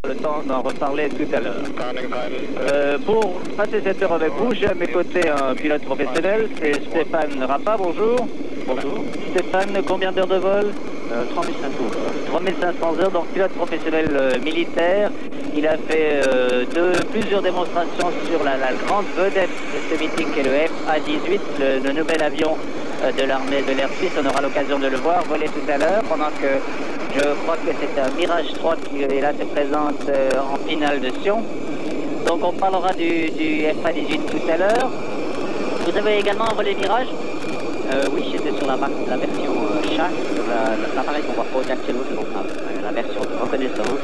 le temps d'en reparler tout à l'heure. Pour passer cette heure avec vous, j'ai à mes côtés un pilote professionnel, c'est Stéphane Rappa, bonjour. Bonjour. Stéphane, combien d'heures de vol 3500. 3500 heures, donc pilote professionnel militaire. Il a fait plusieurs démonstrations sur la grande vedette de ce meeting qui est le FA-18, le nouvel avion de l'armée de l'air suisse. On aura l'occasion de le voir voler tout à l'heure, pendant que je crois que c'est un Mirage 3 qui est là, se présente en finale de Sion. Donc on parlera du FA-18 tout à l'heure. Vous avez également volé Mirage? Oui, j'étais sur la version chasse, l'appareil qu'on voit pas actuellement, c'est donc la version de reconnaissance,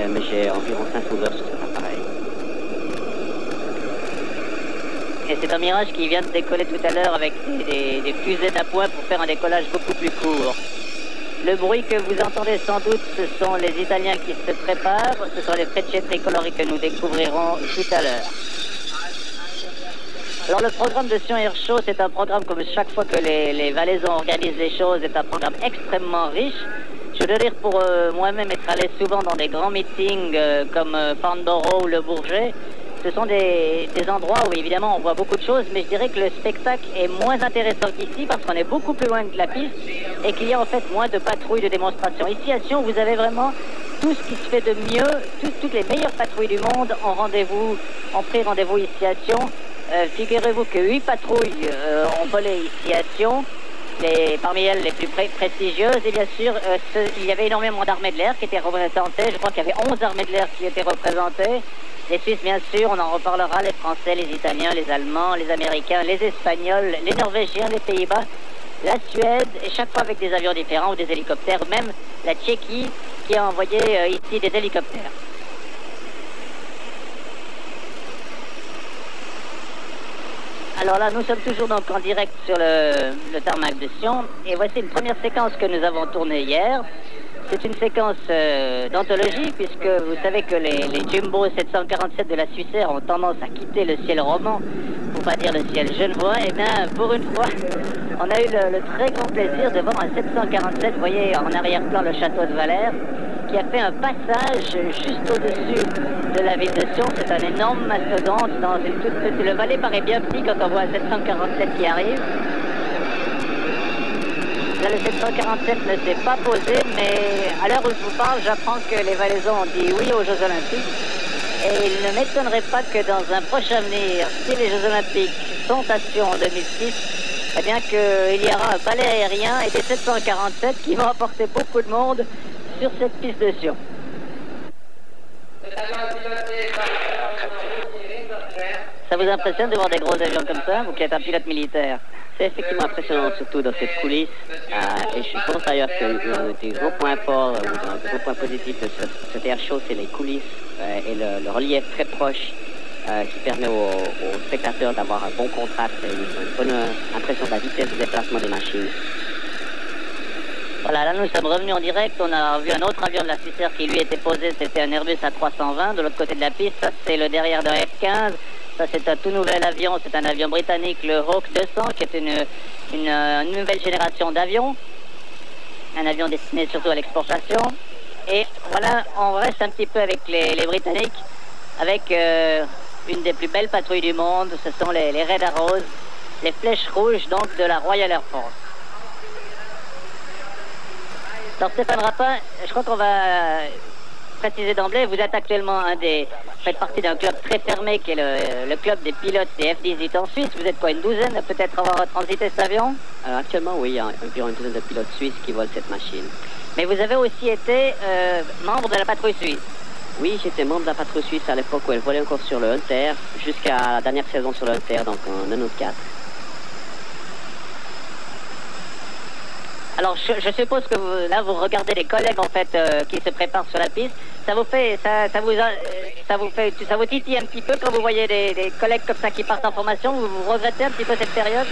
mais j'ai environ 500 heures sur cet appareil. Et c'est un Mirage qui vient de décoller tout à l'heure avec des fusées d'appoint pour faire un décollage beaucoup plus court. Le bruit que vous entendez sans doute, ce sont les Italiens qui se préparent, ce sont les Frecce Tricolori que nous découvrirons tout à l'heure. Alors le programme de Sion Air Show, c'est un programme comme chaque fois que les Valaisans organisent les choses, c'est un programme extrêmement riche. Je veux dire pour moi-même être allé souvent dans des grands meetings comme Farnborough ou Le Bourget. Ce sont des endroits où évidemment on voit beaucoup de choses, mais je dirais que le spectacle est moins intéressant qu'ici parce qu'on est beaucoup plus loin de la piste et qu'il y a en fait moins de patrouilles de démonstration. Ici à Sion, vous avez vraiment tout ce qui se fait de mieux, toutes les meilleures patrouilles du monde ont pris rendez-vous ici à Sion. Figurez-vous que 8 patrouilles ont volé ici à Sion, parmi elles les plus prestigieuses, et bien sûr il y avait énormément d'armées de l'air qui étaient représentées. Je crois qu'il y avait 11 armées de l'air qui étaient représentées. Les Suisses, bien sûr, on en reparlera, les Français, les Italiens, les Allemands, les Américains, les Espagnols, les Norvégiens, les Pays-Bas, la Suède, et chaque fois avec des avions différents ou des hélicoptères, même la Tchéquie qui a envoyé ici des hélicoptères. Alors là, nous sommes toujours donc en direct sur le tarmac de Sion, et voici une première séquence que nous avons tournée hier. C'est une séquence d'anthologie, puisque vous savez que les Jumbo 747 de la Suissair ont tendance à quitter le ciel roman, pour pas dire le ciel genevois. Et bien, pour une fois, on a eu le très grand plaisir de voir un 747, vous voyez en arrière-plan le château de Valère, qui a fait un passage juste au-dessus de la ville de Sion. C'est un énorme mastodonte dans une toute petite... Le Valais paraît bien petit quand on voit un 747 qui arrive. Là, le 747 ne s'est pas posé, mais à l'heure où je vous parle, j'apprends que les Valaisans ont dit oui aux Jeux Olympiques. Et il ne m'étonnerait pas que dans un prochain avenir, si les Jeux Olympiques sont à Sion en 2006, eh bien qu'il y aura un balai aérien et des 747 qui vont apporter beaucoup de monde sur cette piste de Sion. Ça vous impressionne de voir des gros avions comme ça, vous qui êtes un pilote militaire? C'est effectivement impressionnant, surtout dans cette coulisse. Et je pense d'ailleurs que des gros points forts, des gros points positifs de cet air show, c'est les coulisses et le relief très proche qui permet aux spectateurs d'avoir un bon contraste et une bonne impression de la vitesse de déplacement des machines. Voilà, là nous sommes revenus en direct, on a vu un autre avion de la Suissair qui lui était posé, c'était un Airbus A320 de l'autre côté de la piste. Ça c'est le derrière d'un F-15, ça c'est un tout nouvel avion, c'est un avion britannique, le Hawk 200, qui est une nouvelle génération d'avions, un avion destiné surtout à l'exportation. Et voilà, on reste un petit peu avec les Britanniques, avec une des plus belles patrouilles du monde, ce sont les Red Arrows, les flèches rouges donc de la Royal Air Force. Alors Stéphane Rappa, je crois qu'on va préciser d'emblée, vous êtes actuellement faites partie d'un club très fermé qui est le club des pilotes des F-18 en Suisse. Vous êtes quoi, une douzaine à peut-être avoir transité cet avion? Actuellement, oui, il y a environ une douzaine de pilotes suisses qui volent cette machine. Mais vous avez aussi été membre de la patrouille suisse? Oui, j'étais membre de la patrouille suisse à l'époque où elle volait encore sur le Hunter, jusqu'à la dernière saison sur le Hunter, donc en 94. Alors je suppose que vous regardez les collègues en fait qui se préparent sur la piste. Ça vous titille un petit peu quand vous voyez des collègues comme ça qui partent en formation. Vous regrettez un petit peu cette période?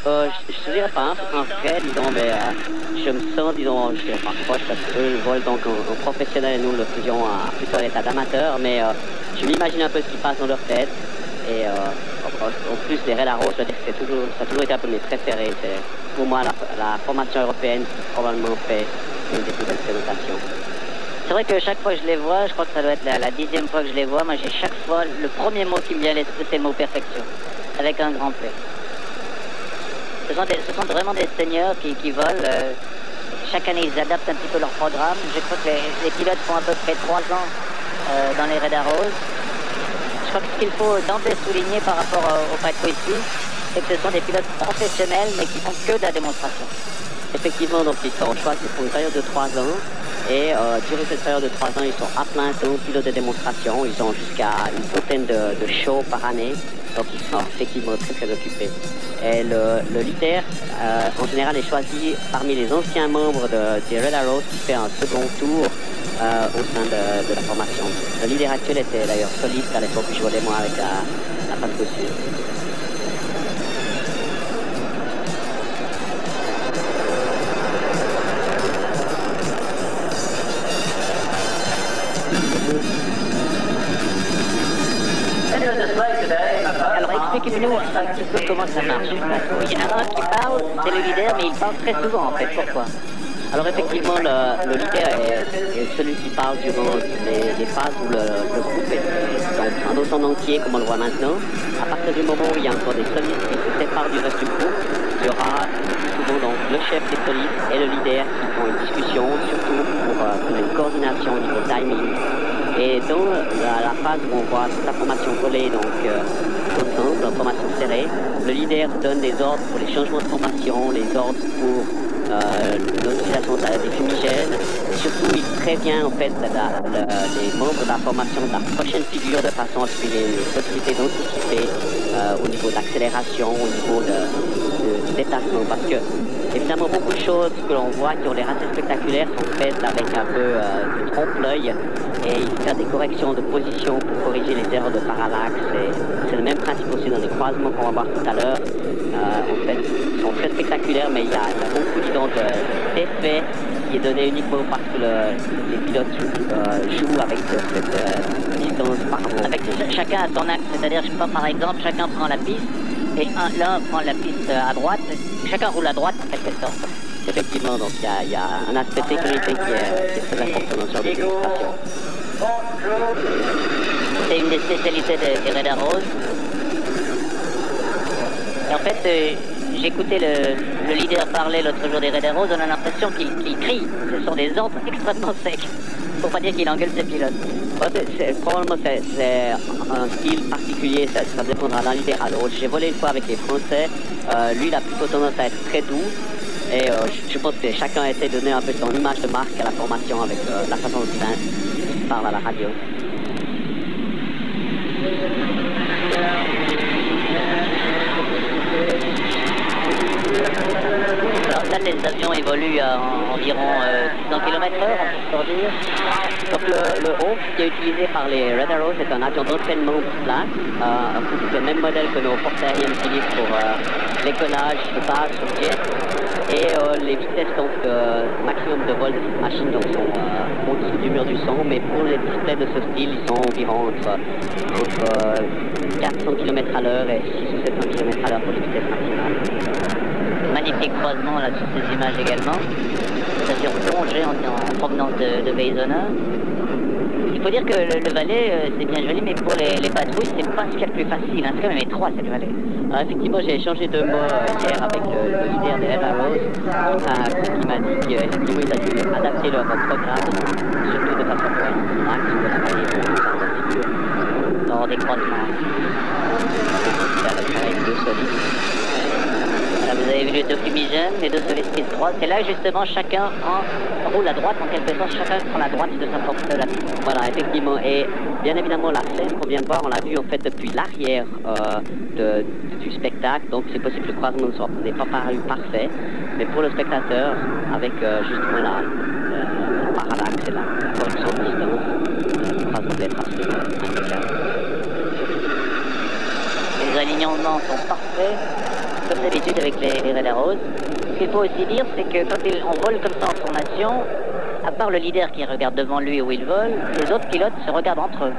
Je ne dirais pas en fait, disons, mais je me sens, disons, je dirais pas proche parce qu'eux volent donc en professionnel et nous le faisions plutôt à l'état d'amateur, mais je m'imagine un peu ce qui passe dans leur tête. Et en plus, les Red Arrows, ça a toujours été un peu mes préférés. Pour moi, la formation européenne probablement fait une des plus belles présentations. C'est vrai que chaque fois que je les vois, je crois que ça doit être la 10e fois que je les vois, moi j'ai chaque fois, le premier mot qui me vient à l'esprit, c'est le mot perfection, avec un grand P. Ce sont vraiment des seigneurs qui volent. Chaque année, ils adaptent un petit peu leur programme. Je crois que les pilotes font à peu près 3 ans dans les Red Arrows. Je crois que ce qu'il faut d'emblée souligner par rapport au Paco ici, c'est que ce sont des pilotes professionnels, mais qui font que de la démonstration. Effectivement, donc ils sont choisis pour une période de 3 ans. Et durant cette période de 3 ans, ils sont à plein temps pilotes de démonstration. Ils ont jusqu'à une centaine de shows par année. Donc ils sont effectivement très occupés. Et le leader, en général, est choisi parmi les anciens membres des Red Arrows qui fait un second tour au sein de la formation. Le leader actuel était d'ailleurs soliste à l'époque où je jouais moi avec la Paco Sud. Alors expliquez-nous un petit peu comment ça marche. Il y en a un qui parle, c'est le leader, mais il parle très souvent en fait. Pourquoi? Alors effectivement, le leader est celui qui parle durant les phases où le groupe est dans son entier, comme on le voit maintenant. À partir du moment où il y a encore des solistes qui se séparent du reste du groupe, il y aura souvent donc le chef des solistes et le leader qui font une discussion, surtout pour une coordination au niveau timing. Et dans la phase où on voit toute la formation voler, donc ensemble, la formation serrée, le leader donne des ordres pour les changements de formation, les ordres pour l'utilisation des fumigènes. Surtout, il prévient en fait les membres de la formation de la prochaine figure de façon à ce qu'il y ait une possibilité d'anticiper au niveau de l'accélération, au niveau du déplacement. Parce que, évidemment, beaucoup de choses que l'on voit qui ont l'air assez spectaculaires sont faites avec un peu de trompe-l'œil. Et il faut faire des corrections de position pour corriger les erreurs de parallaxe. C'est le même principe aussi dans les croisements qu'on va voir tout à l'heure. En fait, ils sont très spectaculaires, mais il y a beaucoup d'effets qui est donné uniquement parce que les pilotes jouent avec cette distance par rapport. Avec chacun à son axe, c'est-à-dire, je sais pas, par exemple, chacun prend la piste, et l'un prend la piste à droite, chacun roule à droite en quelque sorte. Effectivement, donc il y a un aspect de sécurité qui est très important dans ce genre de démonstration. C'est une des spécialités des Red Arrows. Et en fait, j'écoutais le leader parler l'autre jour des Red Arrows, on a l'impression qu'il crie. Ce sont des ordres extrêmement secs. Pour pas dire qu'il engueule ses pilotes. Probablement c'est un style particulier, ça dépendra d'un leader à l'autre. J'ai volé une fois avec les Français, lui il a plutôt tendance à être très doux. Et je pense que chacun essaie de donner un peu son image de marque à la formation avec la façon dont il parle à la radio. Alors ça, les avions évoluent à environ 100 km/h, on peut dire. Donc le Hawk qui est utilisé par les Red Arrows est un avion d'entraînement plat, le même modèle que nos forces aériennes utilisent pour l'écolage de base sur jet. Et les vitesses donc maximum de vol de cette machine donc, sont au-dessus du mur du son, mais pour les displays de ce style, ils sont environ entre 400 km à l'heure et 600 ou 700 km à l'heure pour les vitesses maximales. Magnifique croisement là sur ces images également. Ça dure plongé en provenance de Bayzona. Il faut dire que le Valais, c'est bien joli, mais pour les patrouilles, c'est pas ce qu'il y a de plus facile. Hein. C'est quand même étroit, cette vallée. Alors, effectivement, j'ai échangé 2 mots hier avec le leader des Red Arrows, qui m'a dit qu'effectivement, ils ont dû adapter leur programme, surtout de façon pour l'axe de la vallée, dans des croisements. Avec 2 solides. Voilà, vous avez vu les 2 fumigènes, les 2 solistes qui se croisent. C'est là justement chacun roule à droite, en quelque sorte, chacun prend la droite de sa porte de la piste. Voilà, effectivement. Et bien évidemment, la scène qu'on vient de voir, on l'a vue en fait depuis l'arrière du spectacle. Donc c'est possible que le croisement n'est pas paru parfait. Mais pour le spectateur, avec justement la parallaxe et la correction de distance, le croisement peut être assez impeccable. Les alignements sont parfaits, comme d'habitude avec les Red Arrows. Ce qu'il faut aussi dire, c'est que quand on vole comme ça en formation, à part le leader qui regarde devant lui où il vole, les autres pilotes se regardent entre eux.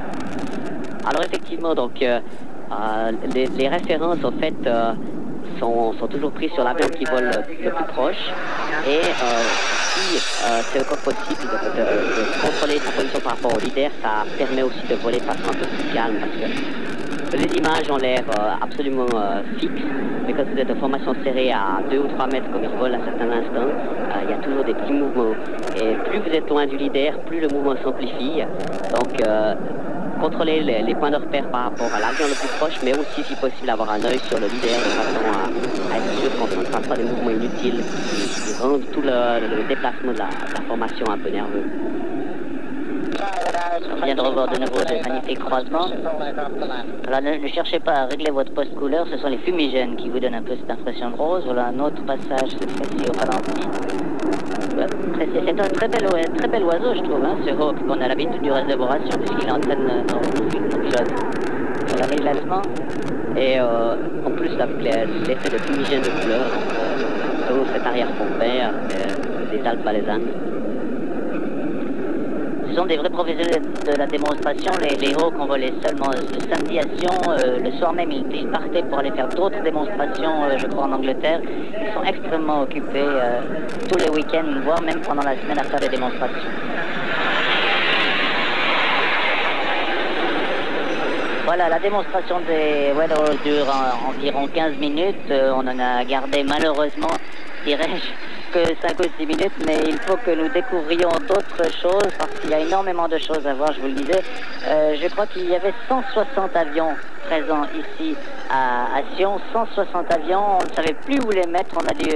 Alors effectivement, donc les références en fait sont toujours prises sur l'avion qui vole le plus proche et si c'est encore possible de contrôler sa position par rapport au leader, ça permet aussi de voler de façon un peu plus calme parce que les images ont l'air absolument fixes, mais quand vous êtes en formation serrée à 2 ou 3 mètres comme il vole à certains instants, il y a toujours des petits mouvements. Et plus vous êtes loin du leader, plus le mouvement s'amplifie. Donc, contrôler les points de repère par rapport à l'avion le plus proche, mais aussi, si possible, avoir un œil sur le leader de façon à être sûr qu'on ne fasse pas des mouvements inutiles qui rendent tout le déplacement de la formation un peu nerveux. On vient de revoir de nouveau ce magnifique croisement. Alors ne cherchez pas à régler votre poste couleur, ce sont les fumigènes qui vous donnent un peu cette impression de rose. Voilà un autre passage, cette fois-ci au ralenti. C'est un très bel oiseau, je trouve, hein, ce hawk qu'on a l'habitude du reste d'élaboration, puisqu'il entraîne nos pilotes à la l'allemand. Et en plus, avec l'effet de fumigène de couleur, tout cet arrière-fond vert des Alpes valaisannes. Ce sont des vrais professionnels de la démonstration. Les héros qu'on volait seulement le samedi à Sion, le soir même ils partaient pour aller faire d'autres démonstrations, je crois en Angleterre. Ils sont extrêmement occupés tous les week-ends, voire même pendant la semaine à faire des démonstrations. Voilà, la démonstration des Weatherall dure environ 15 minutes. On en a gardé malheureusement, dirais-je, que 5 ou 6 minutes, mais il faut que nous découvrions d'autres choses parce qu'il y a énormément de choses à voir, je vous le disais. Je crois qu'il y avait 160 avions présents ici à Sion, 160 avions, on ne savait plus où les mettre, on a dû,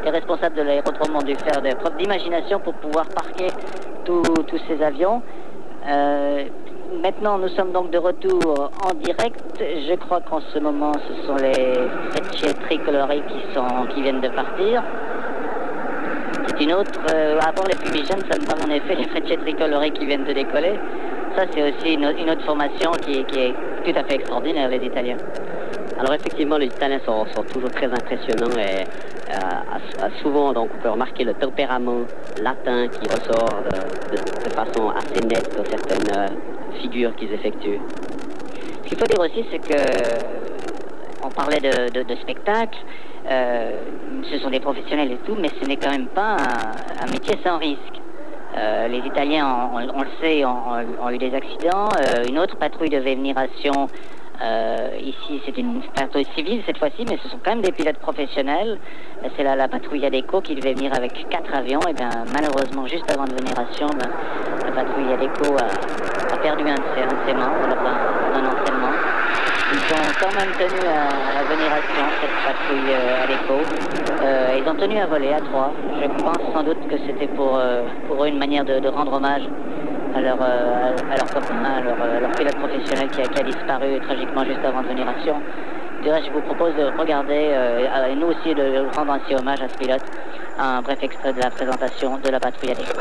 les responsables de l'aérodrome ont dû faire des preuves d'imagination pour pouvoir parquer tous ces avions. Maintenant, nous sommes donc de retour en direct. Je crois qu'en ce moment, ce sont les Frecce tricolori qui viennent de partir. C'est une autre, avant les fumigènes, ça me parle en effet les Frecce tricolori qui viennent de décoller. Ça, c'est aussi une autre formation qui est tout à fait extraordinaire, les Italiens. Alors effectivement, les Italiens sont toujours très impressionnants et souvent donc, on peut remarquer le tempérament latin qui ressort de façon assez nette dans certaines figures qu'ils effectuent. Ce qu'il faut dire aussi, c'est que on parlait de spectacle, ce sont des professionnels et tout, mais ce n'est quand même pas un métier sans risque. Les Italiens, on le sait, ont eu des accidents. Une autre patrouille devait venir à Sion. Ici, c'est une patrouille civile cette fois-ci, mais ce sont quand même des pilotes professionnels. C'est la patrouille Adeco qui devait venir avec 4 avions. Et bien, malheureusement, juste avant de venir à Sion, la patrouille Adeco a perdu un de ses membres dans un entraînement. Ils ont quand même tenu à venir à Sion, cette patrouille Adeco. Ils ont tenu à voler à 3. Je pense sans doute que c'était pour eux une manière de rendre hommage à leur copain, à leur pilote professionnel qui a disparu tragiquement juste avant de venir à Sion. Du reste, je vous propose de regarder, et nous aussi de rendre ainsi hommage à ce pilote, un bref extrait de la présentation de la patrouille Adeco.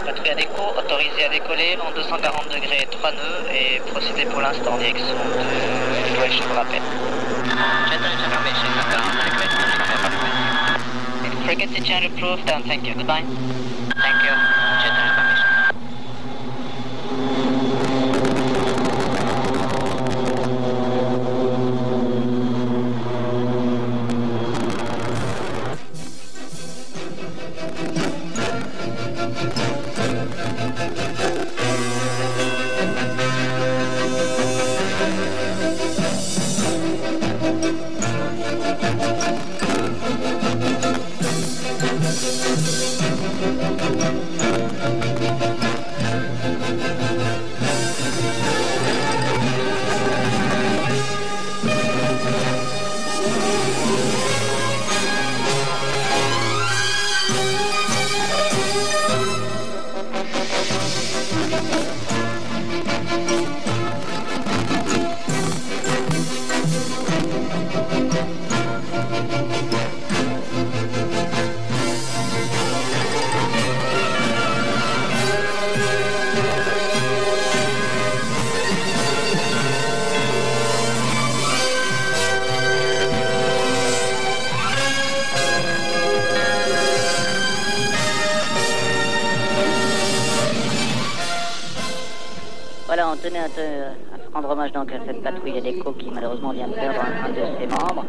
Patrouille Adeco, autorisée à décoller en 240 degrés 3 nœuds et procéder pour l'instant en direction de sud-ouest, je vous rappelle. Frequency change approved, and thank you. Goodbye. Thank you. Jet information. Voilà, on tenait à rendre hommage donc à cette patrouille Adecco qui malheureusement vient de perdre un de ses membres.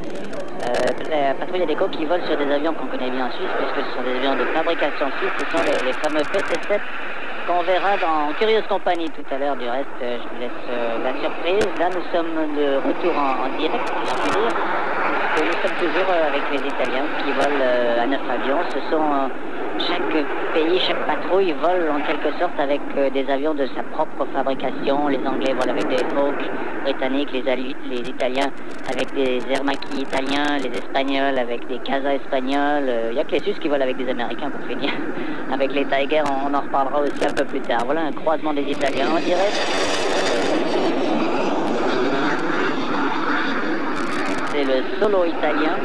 La patrouille Adecco qui vole sur des avions qu'on connaît bien en Suisse, puisque ce sont des avions de fabrication suisse, ce sont les fameux PC-7 qu'on verra dans Curieuse Compagnie tout à l'heure. Du reste, je vous laisse la surprise. Là, nous sommes de retour en direct, si je puis dire. Nous sommes toujours avec les Italiens qui volent à 9 avions. Ce sont chaque pays, chaque patrouille vole en quelque sorte avec des avions de sa propre fabrication. Les Anglais volent avec des Hawks britanniques, les Italiens avec des Aermacchi italiens, les Espagnols avec des Casa espagnols. Il n'y a que les Suisses qui volent avec des Américains pour finir. Avec les Tigers, on en reparlera aussi un peu plus tard. Voilà un croisement des Italiens en direct. C'est le solo italien.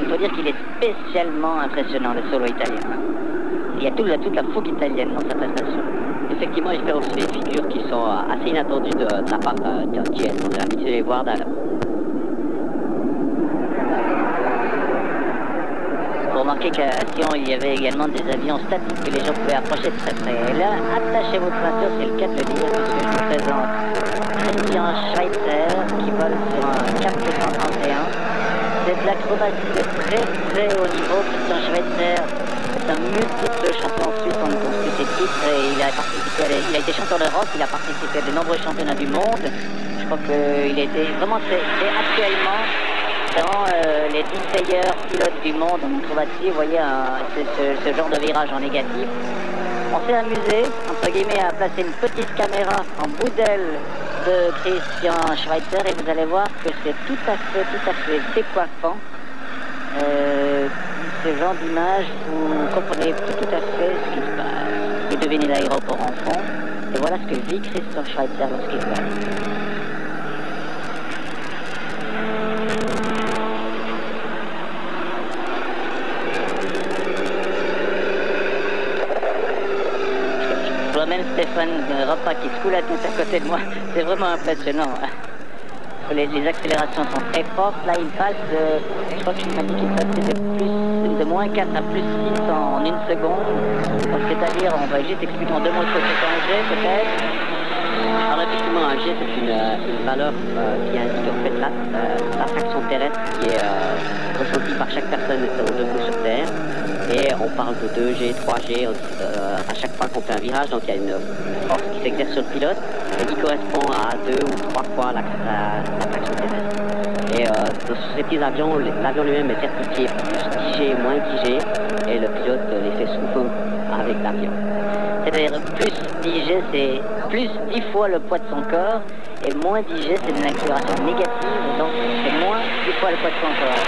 Il faut dire qu'il est spécialement impressionnant, le solo italien. Il y a toute la fougue italienne dans sa prestation. Effectivement, il fait aussi des figures qui sont assez inattendues de la part d'Jess. On a l'habitude de les voir dans Vous remarquez qu'à Sion, il y avait également des avions statiques que les gens pouvaient approcher de très près. Et là, attachez votre ceinture, c'est le cas de le dire, puisque je vous présente Christian Schweitzer qui vole sur un Cap 231. C'est de l'acrobatie de très haut niveau. Christian Schweitzer est un multiple champion suisse en tous ses titres et il a été champion d'Europe, il a participé à de nombreux championnats du monde. Je crois qu'il était vraiment actuellement dans les 10 meilleurs pilotes du monde en acrobatie. Vous voyez ce genre de virage en négatif. On s'est amusé, entre guillemets, à placer une petite caméra en bout d'aile de Christian Schweitzer et vous allez voir que c'est tout à fait décoiffant. Ce genre d'image, vous comprenez tout à fait ce qui se passe. Vous devinez l'aéroport en fond et voilà ce que vit Christian Schweitzer lorsqu'il passe. Même Stéphane Rappa qui se coule la tête à côté de moi, c'est vraiment impressionnant. Les accélérations sont très fortes. Là, il passe, je crois qu'il m'a dit qu'il passait de moins 4 à plus 6 en une seconde. C'est-à-dire, on va juste expliquer en 2 mots ce que c'est un G, peut-être. Alors effectivement, un G, c'est une valeur qui indique en fait l'attraction terrestre qui est ressentie par chaque personne debout sur Terre. Et on parle de 2G, 3G à chaque fois qu'on fait un virage, donc il y a une force qui s'exerce sur le pilote et qui correspond à 2 ou 3 fois l'attraction terrestre. Et dans ces petits avions, l'avion lui-même est certifié plus 10G, moins 10G, et le pilote les fait souvent avec l'avion. C'est-à-dire plus 10G, c'est plus 10 fois le poids de son corps, et moins 10G, c'est une accélération négative, donc c'est moins 10 fois le poids de son corps.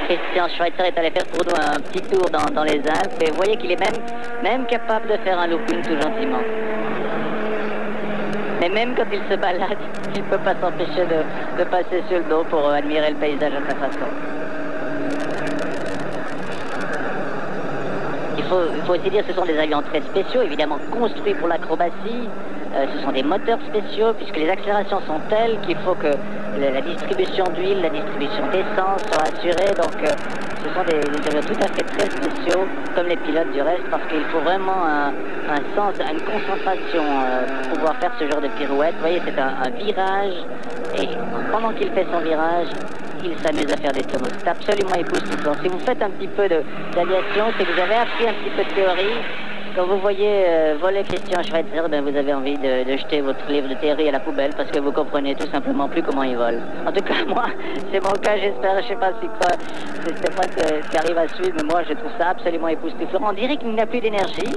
Christian Schweitzer est allé faire pour nous un petit tour dans les Alpes et vous voyez qu'il est même capable de faire un looping tout gentiment. Mais même quand il se balade, il ne peut pas s'empêcher de passer sur le dos pour admirer le paysage à sa façon. Il faut aussi dire que ce sont des avions très spéciaux, évidemment construits pour l'acrobatie. Ce sont des moteurs spéciaux puisque les accélérations sont telles qu'il faut que la distribution d'huile, la distribution d'essence soit assurée. Donc ce sont des avions tout à fait très spéciaux, comme les pilotes du reste, parce qu'il faut vraiment un sens, une concentration pour pouvoir faire ce genre de pirouette. Vous voyez, c'est un virage et pendant qu'il fait son virage, il s'amuse à faire des tournois. C'est absolument époustouflant. Si vous faites un petit peu d'aviation, c'est que vous avez appris un petit peu de théorie. Quand vous voyez voler Christian Schweitzer, ben vous avez envie de jeter votre livre de théorie à la poubelle parce que vous comprenez tout simplement plus comment il vole. En tout cas, moi, c'est mon cas, j'espère. Je sais pas si c'est Stéphane qui arrive à suivre, mais moi, je trouve ça absolument époustouflant. On dirait qu'il n'a plus d'énergie.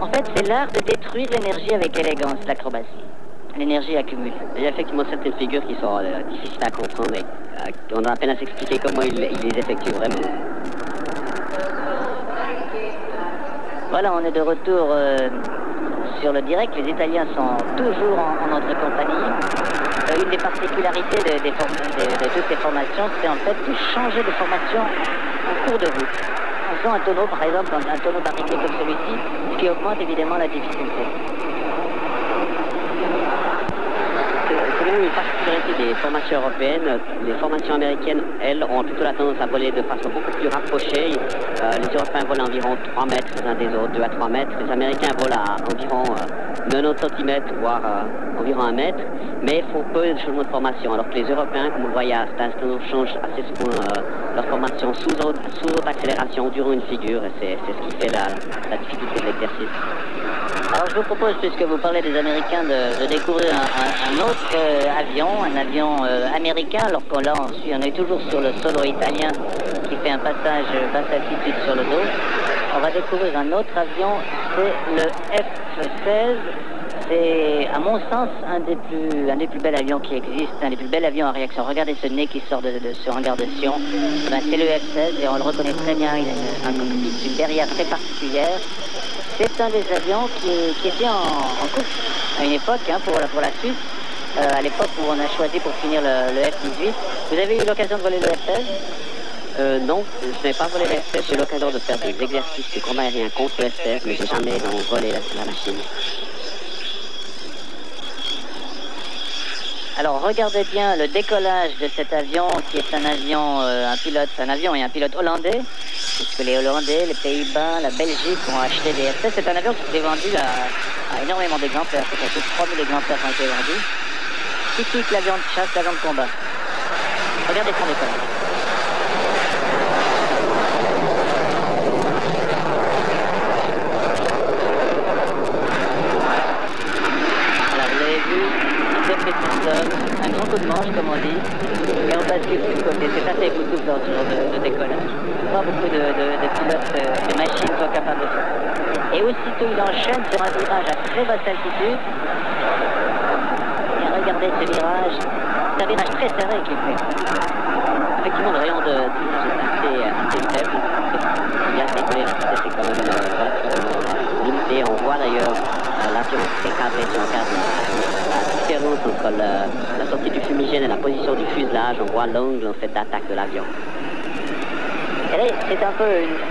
En fait, c'est l'art de détruire l'énergie avec élégance, l'acrobatie. L'énergie accumule. Il y a effectivement certaines figures qui sont difficiles à comprendre et on a à peine à s'expliquer comment il les effectue vraiment. Voilà, on est de retour sur le direct. Les Italiens sont toujours en notre compagnie. Une des particularités de toutes ces formations, c'est en fait de changer de formation en cours de route. En faisant un tonneau, par exemple, un tonneau particulier comme celui-ci, ce qui augmente évidemment la difficulté. C'est même une particularité des formations européennes. Les formations américaines, elles, ont plutôt la tendance à voler de façon beaucoup plus rapprochée. Les Européens volent environ 3 mètres les uns des autres, 2 à 3 mètres. Les Américains volent à environ 90 cm, voire environ 1 mètre. Mais ils font peu de changements de formation, alors que les Européens, comme vous le voyez à cet instant, changent assez souvent leur formation sous haute accélération durant une figure. Et c'est ce qui fait la difficulté de l'exercice. Alors je vous propose, puisque vous parlez des Américains, de découvrir un autre avion, un avion américain, alors qu'on là on est toujours sur le solo italien qui fait un passage basse altitude sur le dos. On va découvrir un autre avion, c'est le F-16. C'est, à mon sens, un des plus bels avions qui existent, un des plus bels avions à réaction. Regardez ce nez qui sort de ce hangar de Sion. Ben, c'est le F-16 et on le reconnaît très bien. Il a une derrière très particulière. C'est un des avions qui était en course à une époque pour la Suisse. À l'époque où on a choisi pour finir le F-18. Vous avez eu l'occasion de voler le F-16 Non, je n'ai pas volé le F-16. J'ai eu l'occasion de faire des exercices de combat aérien contre le F-16, mais j'ai jamais volé la machine. Alors regardez bien le décollage de cet avion qui est un avion et un pilote hollandais, puisque les Hollandais, les Pays-Bas, la Belgique ont acheté des F-16. C'est un avion qui s'est vendu à énormément d'exemplaires, c'est-à-dire 3000 exemplaires qui ont été vendus. Typique l'avion de chasse, l'avion de combat. Regardez son décollage. Un grand coup de manche, comme on dit, et on bascule sur le côté. C'est assez époustouflant ce genre de décollage. Pas beaucoup de pilotes, de machines sont capables de faire. Et aussitôt, il enchaîne sur un virage à très basse altitude. Et regardez ce virage. C'est un virage très serré qu'il fait. Effectivement, le rayon de virage est assez faible. C'est bien décollé, c'est quand même relativement limité. On voit d'ailleurs l'avion est cadré sur un cadre. La différence entre la sortie du fumigène et la position du fuselage, on voit l'angle en fait d'attaque de l'avion. Et là, c'est un peu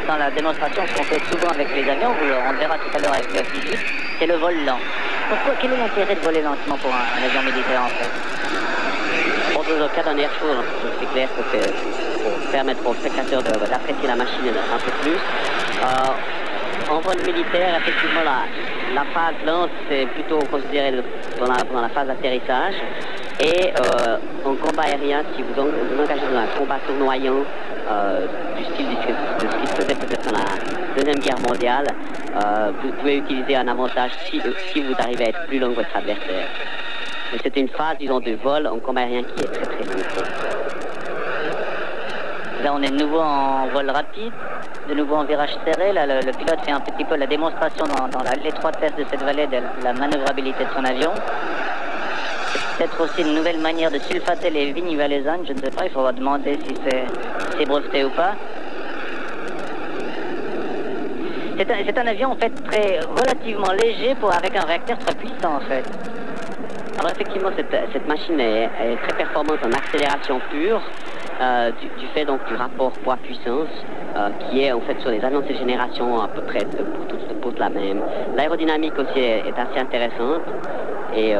dans la démonstration ce qu'on fait souvent avec les avions, on le verra tout à l'heure avec le F-18, c'est le vol lent. Pourquoi, quel est l'intérêt de voler lentement pour un avion militaire en fait? Dans le cas d'un air show, c'est clair que c'est pour permettre aux spectateurs d'apprécier la machine un peu plus. En vol militaire, effectivement, la phase lente, c'est plutôt considéré pendant la phase d'atterrissage. Et en combat aérien, si vous engagez dans un combat tournoyant, du style de ce qui se faisait peut-être dans la Deuxième Guerre mondiale, vous pouvez utiliser un avantage si vous arrivez à être plus long que votre adversaire. Mais c'est une phase, disons, de vol en combat aérien qui est très très limitée. Là, on est de nouveau en vol rapide, de nouveau en virage serré. Là, le pilote fait un petit peu la démonstration dans l'étroitesse de cette vallée de la manœuvrabilité de son avion. C'est peut-être aussi une nouvelle manière de sulfater les vignes valaisannes. Je ne sais pas, il faudra demander si c'est breveté ou pas. C'est un avion en fait relativement léger avec un réacteur très puissant en fait. Alors effectivement, cette machine est très performante en accélération pure, du fait donc du rapport poids-puissance, qui est en fait sur les avions de cette génération à peu près pour toute la même. L'aérodynamique aussi est assez intéressante, et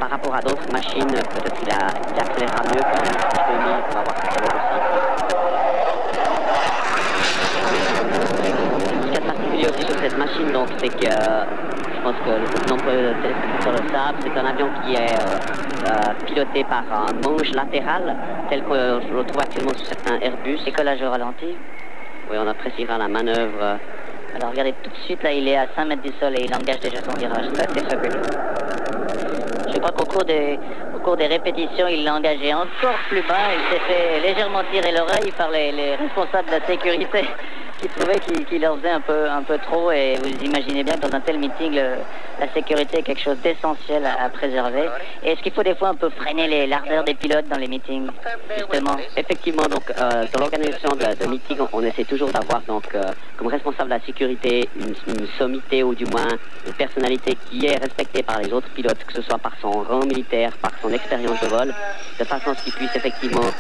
par rapport à d'autres machines, peut-être qu'il accélérera mieux quand même. On va voir ce qu'il y a de particulier aussi sur cette machine, donc, c'est que je pense que de nombreux téléspectateurs le savent, c'est un avion qui est piloté par un manche latéral, tel que je le trouve actuellement sur certains Airbus. Décollage au ralenti. Oui, on appréciera la manœuvre. Alors regardez tout de suite, là il est à 5 mètres du sol et il engage déjà son virage. Ça, c'est fabuleux. Je crois qu'au cours des répétitions, il l'a engagé encore plus bas. Il s'est fait légèrement tirer l'oreille par les responsables de la sécurité qui trouvaient qu'il leur faisait un peu trop. Et vous imaginez bien que dans un tel meeting, la sécurité est quelque chose d'essentiel à préserver. Et est-ce qu'il faut des fois un peu freiner l'ardeur des pilotes dans les meetings, justement? Effectivement, donc dans l'organisation de meetings, on essaie toujours d'avoir donc comme responsable de la sécurité une sommité ou du moins une personnalité qui est respectée par les autres pilotes, que ce soit par son rang militaire, par son expérience de vol, de façon à ce qu'il puisse effectivement,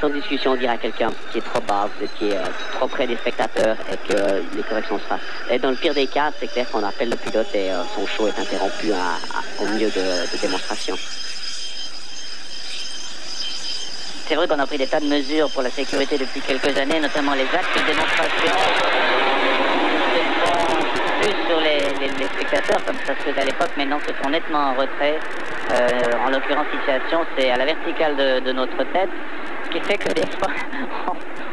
sans discussion, dire à quelqu'un qui est trop bas, qui est trop près des spectateurs, spectateurs et que les corrections se fassent. Et dans le pire des cas, c'est clair qu'on appelle le pilote et son show est interrompu au milieu de démonstration. C'est vrai qu'on a pris des tas de mesures pour la sécurité depuis quelques années, notamment les actes de démonstration plus sur les spectateurs, comme ça se faisait à l'époque. Maintenant, se font nettement en retrait. En l'occurrence, situation, c'est à la verticale de notre tête, ce qui fait que des fois,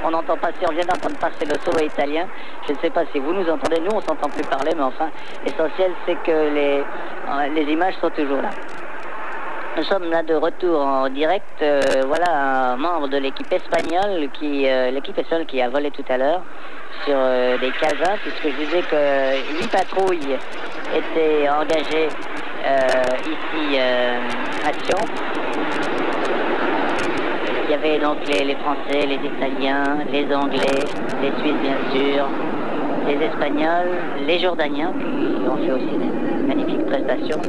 on n'entend pas. Si on vient d'entendre passer le solo italien, je ne sais pas si vous nous entendez, nous on s'entend plus parler, mais enfin, l'essentiel c'est que les images sont toujours là. Nous sommes là de retour en direct. Voilà un membre de l'équipe espagnole l'équipe espagnole qui a volé tout à l'heure sur des casas, puisque je disais que 8 patrouilles étaient engagées ici à Sion. Il y avait donc les Français, les Italiens, les Anglais, les Suisses bien sûr, les Espagnols, les Jordaniens qui ont fait aussi des magnifiques prestations.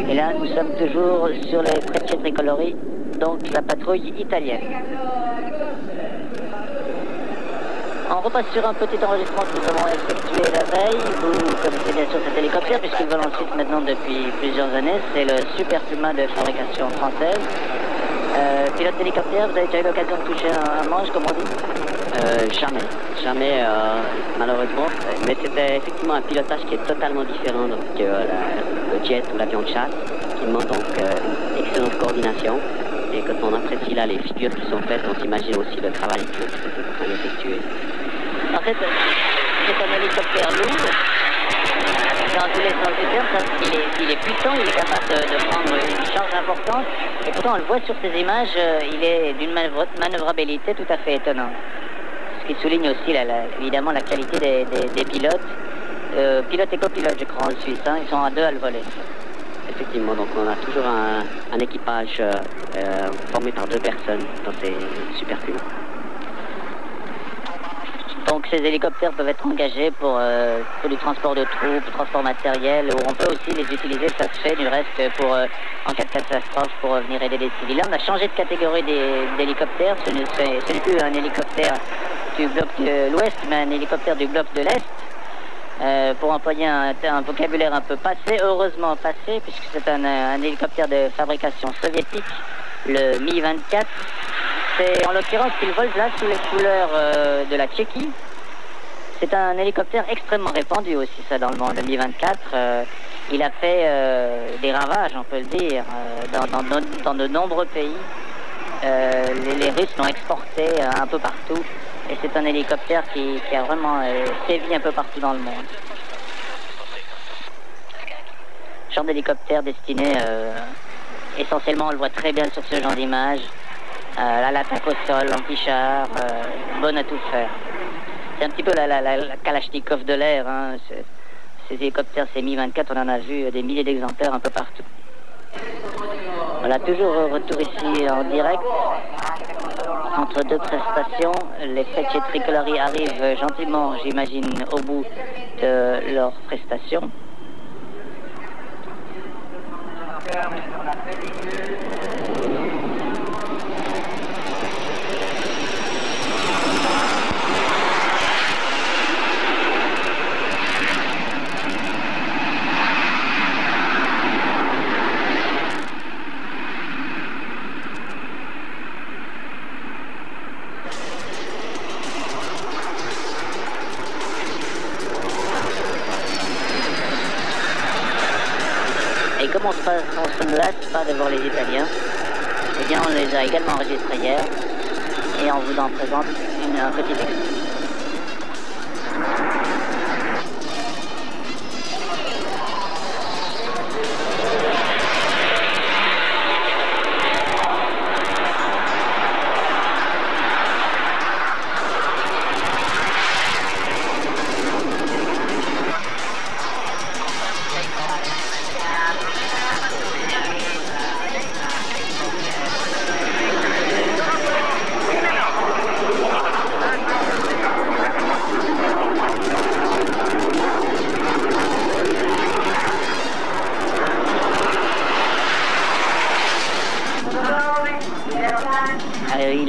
Et là, nous sommes toujours sur les Frecce Tricolori, donc la patrouille italienne. On repasse sur un petit enregistrement que nous avons effectué la veille. Vous connaissez bien sûr cet hélicoptère puisqu'il vole en Suisse maintenant depuis plusieurs années. C'est le Super Puma de fabrication française. Pilote d'hélicoptère, vous avez déjà eu l'occasion de toucher un manche, comme on dit? Jamais malheureusement. Mais c'était effectivement un pilotage qui est totalement différent que le jet ou l'avion de chasse, qui demande donc une excellente coordination. Et quand on apprécie là les figures qui sont faites, on s'imagine aussi le travail qui est en train d'effectuer. En fait, c'est un hélicoptère lourd, dans tous les sens du terme. Il est puissant, il est capable de prendre une charge importante. Et pourtant, on le voit sur ces images, il est d'une manœuvrabilité tout à fait étonnante. Ce qui souligne aussi évidemment la qualité des pilotes. Pilote et copilote, je crois, en Suisse. Hein, ils sont à deux à le voler. Effectivement, donc on a toujours un équipage formé par 2 personnes dans ces Super Pumas. Donc ces hélicoptères peuvent être engagés pour du transport de troupes, transport matériel, ou on peut aussi les utiliser, ça se fait du reste pour, en cas de catastrophe, pour venir aider les civils. Là, on a changé de catégorie d'hélicoptères, ce n'est plus un hélicoptère du bloc de l'Ouest, mais un hélicoptère du bloc de l'Est, pour employer un vocabulaire un peu passé, heureusement passé, puisque c'est un hélicoptère de fabrication soviétique, le Mi-24. C'est en l'occurrence qu'il vole là sous les couleurs de la Tchéquie. C'est un hélicoptère extrêmement répandu aussi, ça, dans le monde. Le Mi-24, il a fait des ravages, on peut le dire, dans de nombreux pays. Les Russes l'ont exporté un peu partout. Et c'est un hélicoptère qui a vraiment sévi un peu partout dans le monde. Genre d'hélicoptère destiné, essentiellement, on le voit très bien sur ce genre d'image, à l'attaque au sol, anti-char, bonne à tout faire. C'est un petit peu la Kalachnikov de l'air. Hein. Ces hélicoptères, ces Mi-24, on en a vu des milliers d'exemplaires un peu partout. Voilà, toujours retour ici en direct. Entre 2 prestations, les Frecce Tricolori arrivent gentiment, j'imagine, au bout de leur prestation. Comme on se lasse pas de voir les Italiens, eh bien on les a également enregistrés hier et on vous en présente un petit extrait.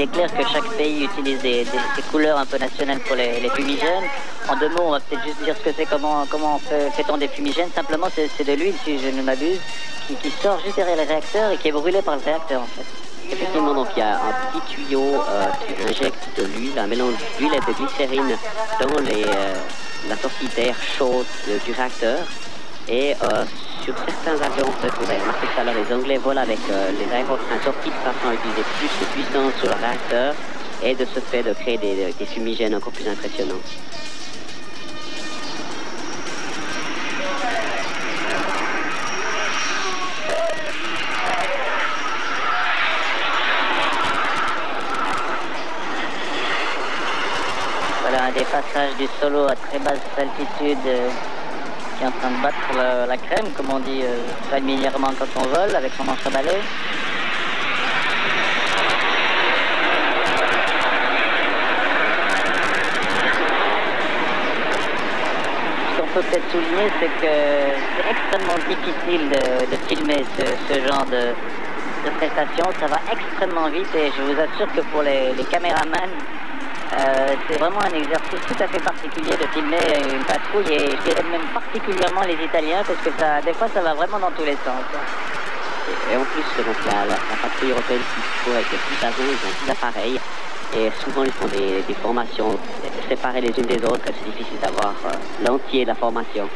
est clair que chaque pays utilise des couleurs un peu nationales pour les fumigènes. En 2 mots, on va peut-être juste dire ce que c'est, comment fait-on des fumigènes. Simplement, c'est de l'huile, si je ne m'abuse, qui sort juste derrière les réacteurs et qui est brûlée par le réacteur, en fait. Effectivement, donc il y a un petit tuyau qui injecte de l'huile, un mélange d'huile et de glycérine dans la sortie d'air chaud du réacteur. Et sur certains avions, vous avez remarqué tout à l'heure, les Anglais volent avec les aérotrains sortis de façon à utiliser plus de puissance sur le réacteur et de ce fait de créer des fumigènes encore plus impressionnants. Voilà un des passages du solo à très basse altitude qui est en train de battre la crème, comme on dit familièrement quand on vole, avec son manche à balai. Ce qu'on peut peut-être souligner, c'est que c'est extrêmement difficile de filmer ce genre de prestation. Ça va extrêmement vite et je vous assure que pour les caméramans, c'est vraiment un exercice tout à fait particulier de filmer une patrouille et je dirais même particulièrement les Italiens parce que des fois ça va vraiment dans tous les sens. Et en plus, donc, la patrouille européenne qui court avec les petits avions, ils ont des appareils et souvent ils font des formations séparées les unes des autres et c'est difficile d'avoir l'entier de la formation.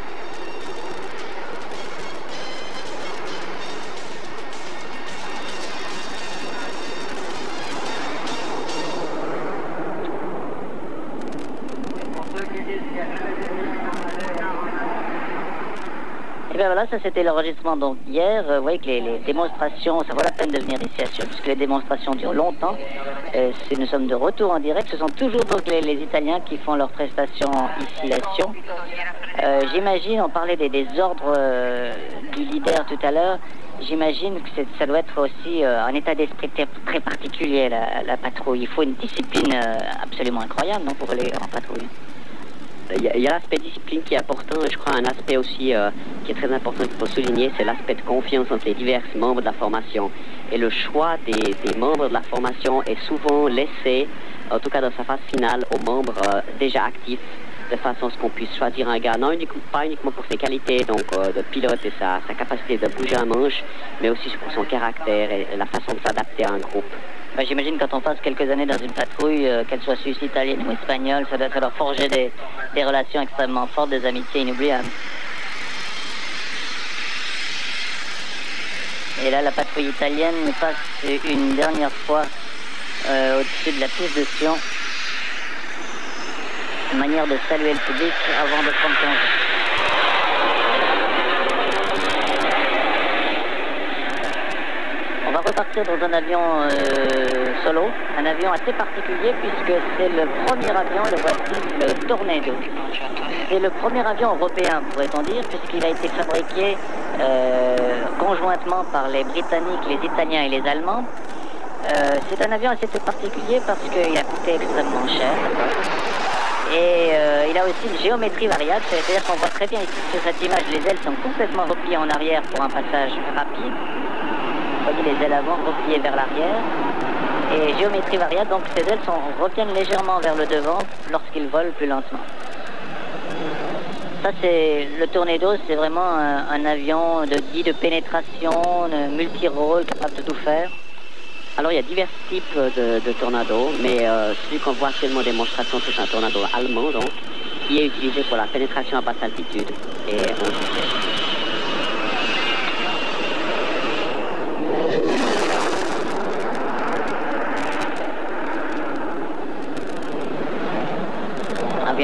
Et bien voilà, ça c'était l'enregistrement donc hier. Vous voyez que les démonstrations, ça vaut la peine de venir ici à Sion, puisque les démonstrations durent longtemps. Si nous sommes de retour en direct, ce sont toujours donc les Italiens qui font leurs prestations ici à Sion. J'imagine, on parlait des ordres du leader tout à l'heure, j'imagine que ça doit être aussi un état d'esprit très particulier, la patrouille. Il faut une discipline absolument incroyable, non, pour aller en patrouille. Il y a l'aspect discipline qui est important, et je crois un aspect aussi qui est très important qu'il faut souligner, c'est l'aspect de confiance entre les divers membres de la formation. Et le choix des membres de la formation est souvent laissé, en tout cas dans sa phase finale, aux membres déjà actifs, de façon à ce qu'on puisse choisir un gars, pas uniquement pour ses qualités donc de pilote et sa capacité de bouger un manche, mais aussi pour son caractère et la façon de s'adapter à un groupe. J'imagine quand on passe quelques années dans une patrouille, qu'elle soit suisse, italienne ou espagnole, ça doit leur forger des relations extrêmement fortes, des amitiés inoubliables. Et là, la patrouille italienne passe une dernière fois au-dessus de la piste de Sion. Une manière de saluer le public avant de prendre congé. On va repartir dans un avion solo, un avion assez particulier puisque c'est le premier avion, le voici, le Tornado. C'est le premier avion européen, pourrait-on dire, puisqu'il a été fabriqué conjointement par les Britanniques, les Italiens et les Allemands. C'est un avion assez particulier parce qu'il a coûté extrêmement cher. Et il a aussi une géométrie variable, c'est-à-dire qu'on voit très bien ici sur cette image, les ailes sont complètement repliées en arrière pour un passage rapide. Vous voyez les ailes avant repliées vers l'arrière. Et géométrie variable, donc ces ailes reviennent légèrement vers le devant lorsqu'ils volent plus lentement. Ça c'est le Tornado, c'est vraiment un avion dit de pénétration, multi-rôle, capable de tout faire. Alors il y a divers types de tornados, mais celui qu'on voit actuellement en démonstration, c'est un tornado allemand donc, qui est utilisé pour la pénétration à basse altitude. Et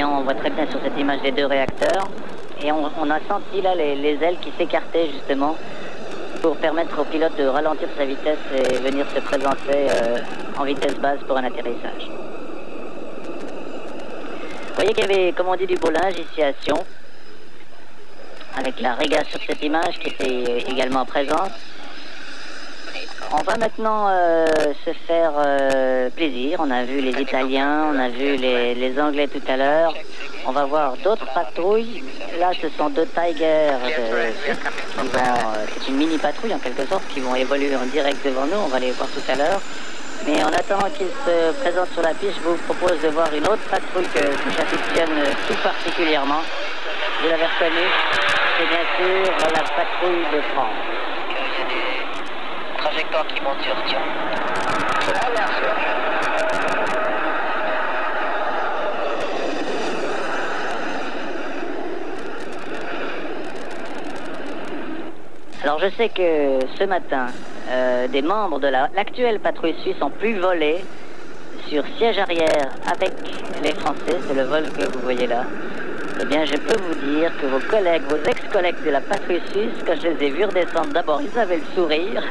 on voit très bien sur cette image les deux réacteurs et on a senti là les ailes qui s'écartaient justement pour permettre au pilote de ralentir sa vitesse et venir se présenter en vitesse basse pour un atterrissage. Vous voyez qu'il y avait, comme on dit, du boulage ici à Sion, avec la régasse sur cette image qui était également présente. On va maintenant se faire plaisir. On a vu les Italiens, on a vu les Anglais tout à l'heure. On va voir d'autres patrouilles. Là, ce sont deux Tigers. C'est une mini-patrouille en quelque sorte qui vont évoluer en direct devant nous. On va les voir tout à l'heure. Mais en attendant qu'il se présente sur la piste, je vous propose de voir une autre patrouille que j'affectionne tout particulièrement. Vous l'avez reconnue, c'est bien sûr la patrouille de France. Il y a des trajectoires qui montent sur Sion. Là, bien sûr. Alors je sais que ce matin, des membres de l'actuelle patrouille suisse ont pu voler sur siège arrière avec les Français, c'est le vol que vous voyez là. Eh bien je peux vous dire que vos collègues, vos ex-collègues de la patrouille suisse, quand je les ai vus redescendre, d'abord ils avaient le sourire,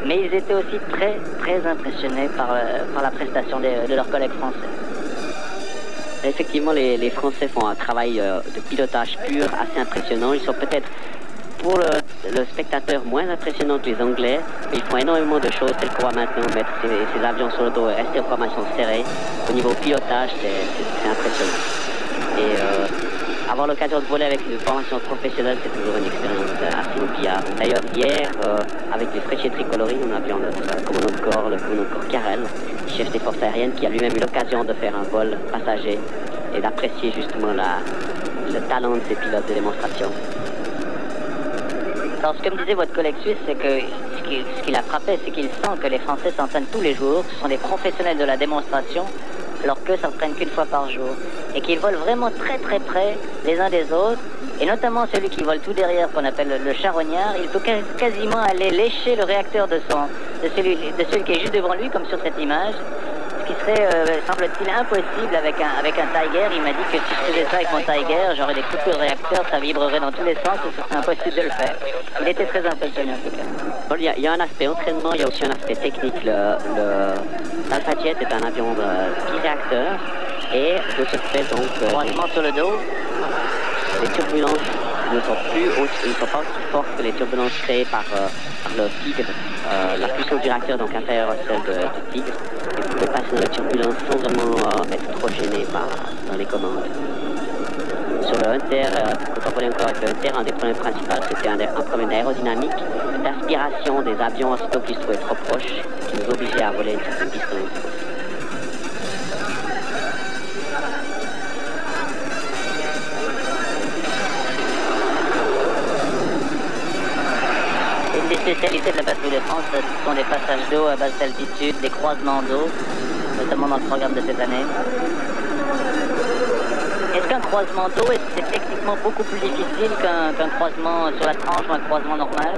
mais ils étaient aussi très impressionnés par la prestation de leurs collègues français. Effectivement, les Français font un travail de pilotage pur assez impressionnant. Ils sont peut-être pour le spectateur moins impressionnant que les Anglais, mais ils font énormément de choses telles qu'on va maintenant mettre ces avions sur le dos et rester en formation serrée. Au niveau pilotage, c'est impressionnant. Et avoir l'occasion de voler avec une formation professionnelle, c'est toujours une expérience assez inoubliable. D'ailleurs, hier, avec les Frecce Tricolori, on a vu notre commandant de corps, le commandant de corps Carrel, chef des forces aériennes, qui a lui-même eu l'occasion de faire un vol passager et d'apprécier justement le talent de ces pilotes de démonstration. Alors, ce que me disait votre collègue suisse, c'est que ce qui l'a frappé, c'est qu'il sent que les Français s'entraînent tous les jours, que ce sont des professionnels de la démonstration, alors qu'eux s'entraînent qu'une fois par jour. Et qu'ils volent vraiment très près les uns des autres, et notamment celui qui vole tout derrière, qu'on appelle le charognard, il peut quasiment aller lécher le réacteur de celui qui est juste devant lui, comme sur cette image. Ce qui serait, semble-t-il, impossible avec un Tiger. Il m'a dit que si je faisais ça avec mon Tiger, j'aurais des coupures de réacteurs, ça vibrerait dans tous les sens et ce serait impossible de le faire. Il était très impressionné en tout cas. Bon, il y a un aspect entraînement, il y a aussi un aspect technique. L'Alpha Jet est un avion biréacteur et de ce fait donc... Croisement sur le dos. Les turbulences ne sont pas aussi fortes que les turbulences créées par le Tigre. La puissance du réacteur donc inférieure à celle du Tigre. Et vous pouvez passer dans la turbulence sans vraiment être trop gêné dans les commandes. Sur le Hunter, quand on volait encore avec le Hunter, un des problèmes principaux, c'était un problème d'aérodynamique, d'aspiration des avions aussitôt qu'ils se trouvaient trop proches, qui nous obligeait à voler une certaine distance. Une des spécialités de la patrouille de France, ce sont des passages d'eau à basse altitude, des croisements d'eau, notamment dans le programme de cette année. Est-ce qu'un croisement d'eau, c'est techniquement beaucoup plus difficile qu'un croisement sur la tranche ou un croisement normal?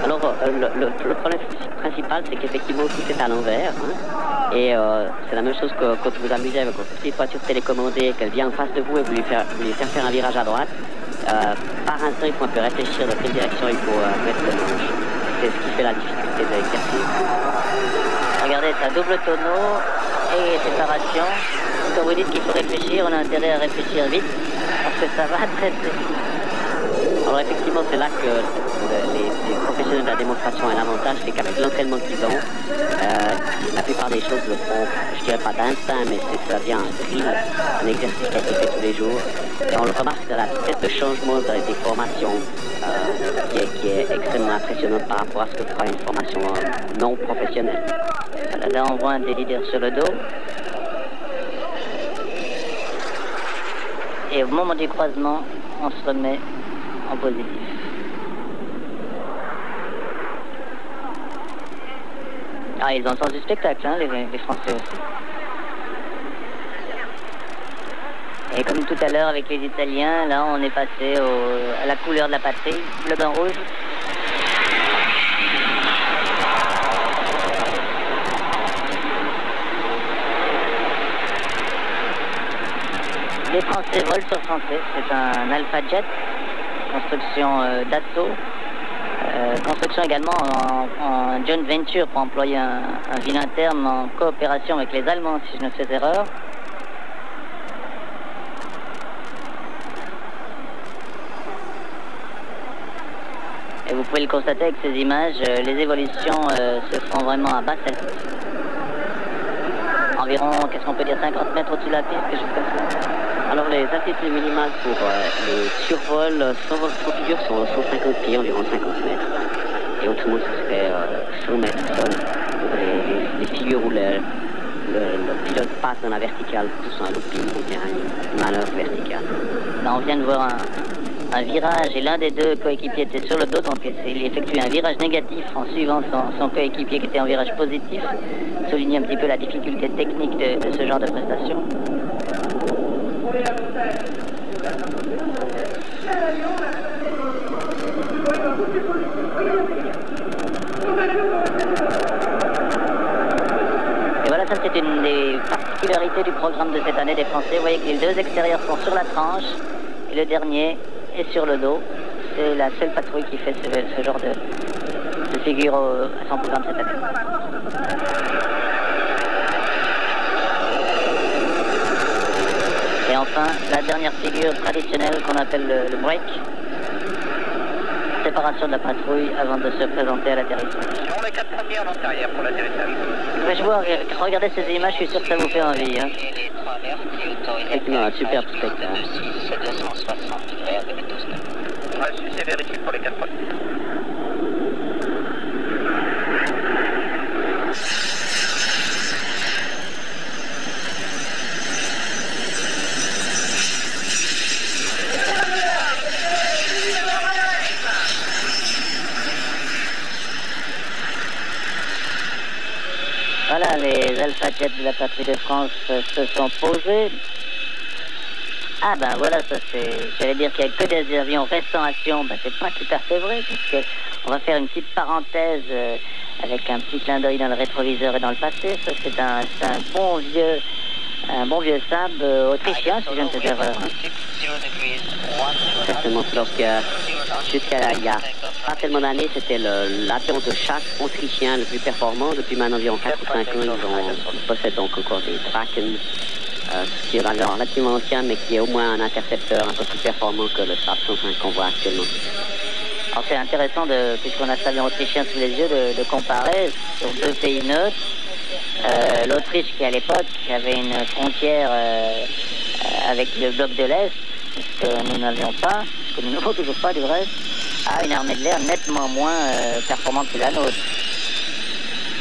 Alors, le problème principal, c'est qu'effectivement, tout est à l'envers. Hein, et c'est la même chose que quand vous vous amusez avec votre petite voiture télécommandée, qu'elle vient en face de vous et vous lui faire un virage à droite. Par instant, il faut un peu réfléchir dans quelle direction il faut mettre le manche. C'est ce qui fait la difficulté de l'exercice. Regardez, c'est un double tonneau et séparation. Quand vous dites qu'il faut réfléchir, on a intérêt à réfléchir vite, parce que ça va très vite. Alors effectivement, c'est là que les professionnels de la démonstration ont un avantage, c'est qu'avec l'entraînement qu'ils ont, la plupart des choses le font, je dirais pas d'instinct, mais ça devient un drill, un exercice qui a été fait tous les jours. Et on le remarque dans la vitesse de changement des formations, qui est extrêmement impressionnante par rapport à ce que fera une formation non professionnelle. Voilà, là, on voit un des leaders sur le dos. Et au moment du croisement, on se remet en positif. Ah, ils ont le sens du spectacle, hein, les Français aussi. Et comme tout à l'heure avec les Italiens, là on est passé à la couleur de la patrie, bleu, blanc, rouge. Les Français volent sur Français, c'est un Alpha Jet, construction Dassault, construction également en joint venture pour employer un vilain terme en coopération avec les Allemands si je ne fais erreur. Et vous pouvez le constater avec ces images, les évolutions se font vraiment à basse altitude. Environ, qu'est-ce qu'on peut dire, 50 mètres au-dessus de la piste, quelque chose comme ça. Alors les altitudes minimales pour les survols sans figure sont 150 pieds, environ 50 mètres. Et autrement, ce serait 100 mètres pour les figures où le pilote passe dans la verticale, poussant un looping ou bien une manœuvre verticale. Là, on vient de voir un virage et l'un des deux coéquipiers était sur le dos, donc il effectue un virage négatif en suivant son coéquipier qui était en virage positif, souligne un petit peu la difficulté technique de ce genre de prestation. Et voilà, ça c'est une des particularités du programme de cette année des Français. Vous voyez que les deux extérieurs sont sur la tranche et le dernier est sur le dos. C'est la seule patrouille qui fait ce genre de figure à son programme cette année. Et enfin, la dernière figure traditionnelle qu'on appelle le break. Séparation de la patrouille avant de se présenter à l'atterrissage. On met 4 premiers en arrière pour l'atterrissage. Je vois, regardez ces images, je suis sûr que ça vous fait envie. Hein. Effectivement, un superbe spectacle. C'est 260 degrés avec 12 nœuds. Reçu, c'est vérifié pour les 4 premiers. Voilà, les Alpha Jets de la patrouille de France se sont posés. Ah ben voilà, ça c'est... J'allais dire qu'il n'y a que des avions restant en action. Ben c'est pas tout à fait vrai, puisque on va faire une petite parenthèse avec un petit clin d'œil dans le rétroviseur et dans le passé. Ça c'est un bon vieux Saab autrichien, si je ne fais pas erreur. Certainement, jusqu'à il y a pas tellement d'années, c'était l'avion de chasse autrichien le plus performant. Depuis maintenant environ 4 ou 5 ans, ils possèdent donc encore des Draken, qui est alors relativement ancien, mais qui est au moins un intercepteur un peu plus performant que le Saab 105 qu'on voit actuellement. Alors c'est intéressant, puisqu'on a cet avion autrichien sous les yeux, de comparer sur deux pays neutres. L'Autriche qui à l'époque avait une frontière avec le bloc de l'Est, ce que nous n'avions pas, ce que nous n'avons toujours pas du reste, a une armée de l'air nettement moins performante que la nôtre.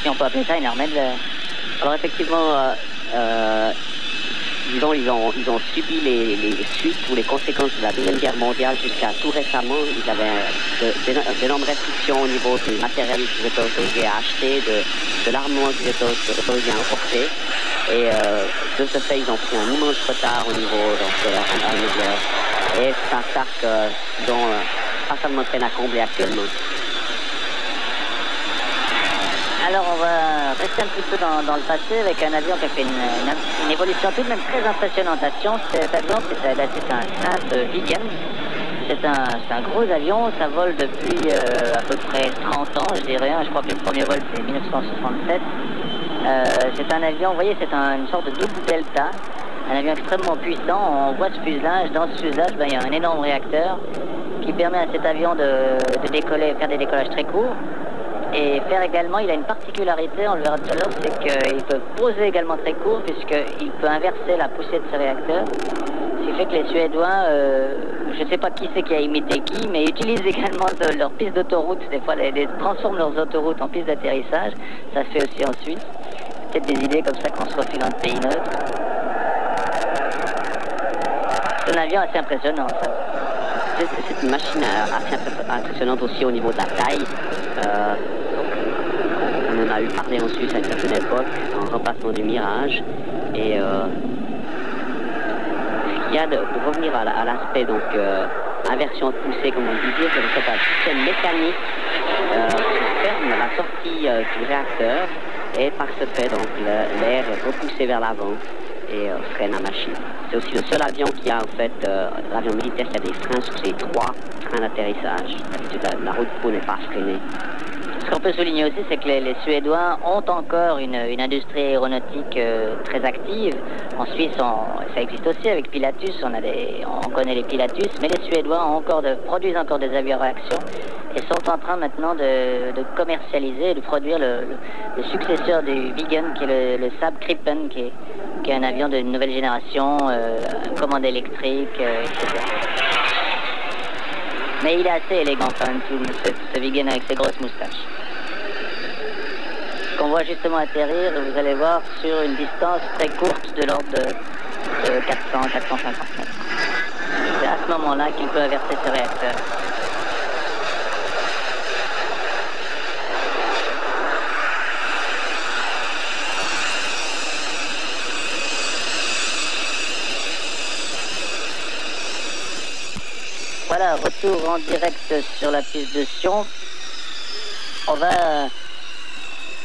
Si on peut appeler ça une armée de l'air. Alors effectivement, disons, ils ont subi les suites ou les conséquences de la Deuxième Guerre mondiale jusqu'à tout récemment. Ils avaient d'énormes restrictions au niveau du matériel qu'ils étaient autorisés à acheter, de l'armement qu'ils étaient autorisés à importer. Et de ce fait, ils ont pris un immense retard au niveau de leur armée de l'air. Et c'est un retard dont pas seulement peine à combler actuellement. Alors on va rester un petit peu dans le passé avec un avion qui a fait une évolution tout de même très impressionnante à Sion. Cet avion, c'est un Saab Viggen. C'est un gros avion, ça vole depuis à peu près 30 ans, je dirais. Je crois que le premier vol c'est 1967. C'est un avion, vous voyez, c'est une sorte de double delta. Un avion extrêmement puissant. On voit ce fuselage. Dans ce fuselage, il y a un énorme réacteur qui permet à cet avion de décoller, faire des décollages très courts. Et faire également, il a une particularité, on le verra tout à l'heure, c'est qu'il peut poser également très court, puisqu'il peut inverser la poussée de ce réacteur. Ce qui fait que les Suédois, je ne sais pas qui c'est qui a imité qui, mais utilisent également leurs pistes d'autoroute, des fois transforment leurs autoroutes en pistes d'atterrissage. Ça se fait aussi en Suisse. Peut-être des idées comme ça qu'on se refile dans le pays neutre. C'est un avion assez impressionnant, ça. C'est une machine assez impressionnante aussi au niveau de la taille. On en a eu parlé en Suisse à une certaine époque, en remplacement du Mirage. Et il y a pour revenir à l'aspect donc inversion de poussée, comme vous disiez, c'est un système mécanique qui ferme la sortie du réacteur et par ce fait donc l'air est repoussé vers l'avant et freine la machine. C'est aussi le seul avion qui a en fait, l'avion militaire qui a des freins sur ses 3 freins d'atterrissage. D'habitude la route pour n'est pas freinée. Ce qu'on peut souligner aussi, c'est que les Suédois ont encore une industrie aéronautique très active. En Suisse, ça existe aussi avec Pilatus, on connaît les Pilatus, mais les Suédois produisent encore des avions à réaction et sont en train maintenant de commercialiser et de produire le successeur du Viggen, qui est le Saab Gripen, qui est un avion de nouvelle génération, commande électrique, etc. Mais il est assez élégant quand même, ce Viggen avec ses grosses moustaches. qu'on voit justement atterrir, vous allez voir, sur une distance très courte de l'ordre de 400-450 mètres. C'est à ce moment-là qu'il peut inverser ce réacteur. Voilà, retour en direct sur la piste de Sion. On va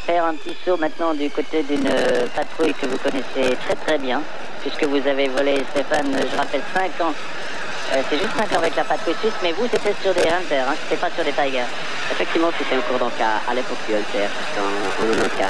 faire un petit saut maintenant du côté d'une patrouille que vous connaissez très très bien, puisque vous avez volé, Stéphane, je rappelle, 5 ans. C'est juste 5 ans avec la patrouille suisse, mais vous, c'était sur des Hunter, hein, c'était pas sur des Tigers. Effectivement, c'était encore donc à l'époque du Hunter, en 94.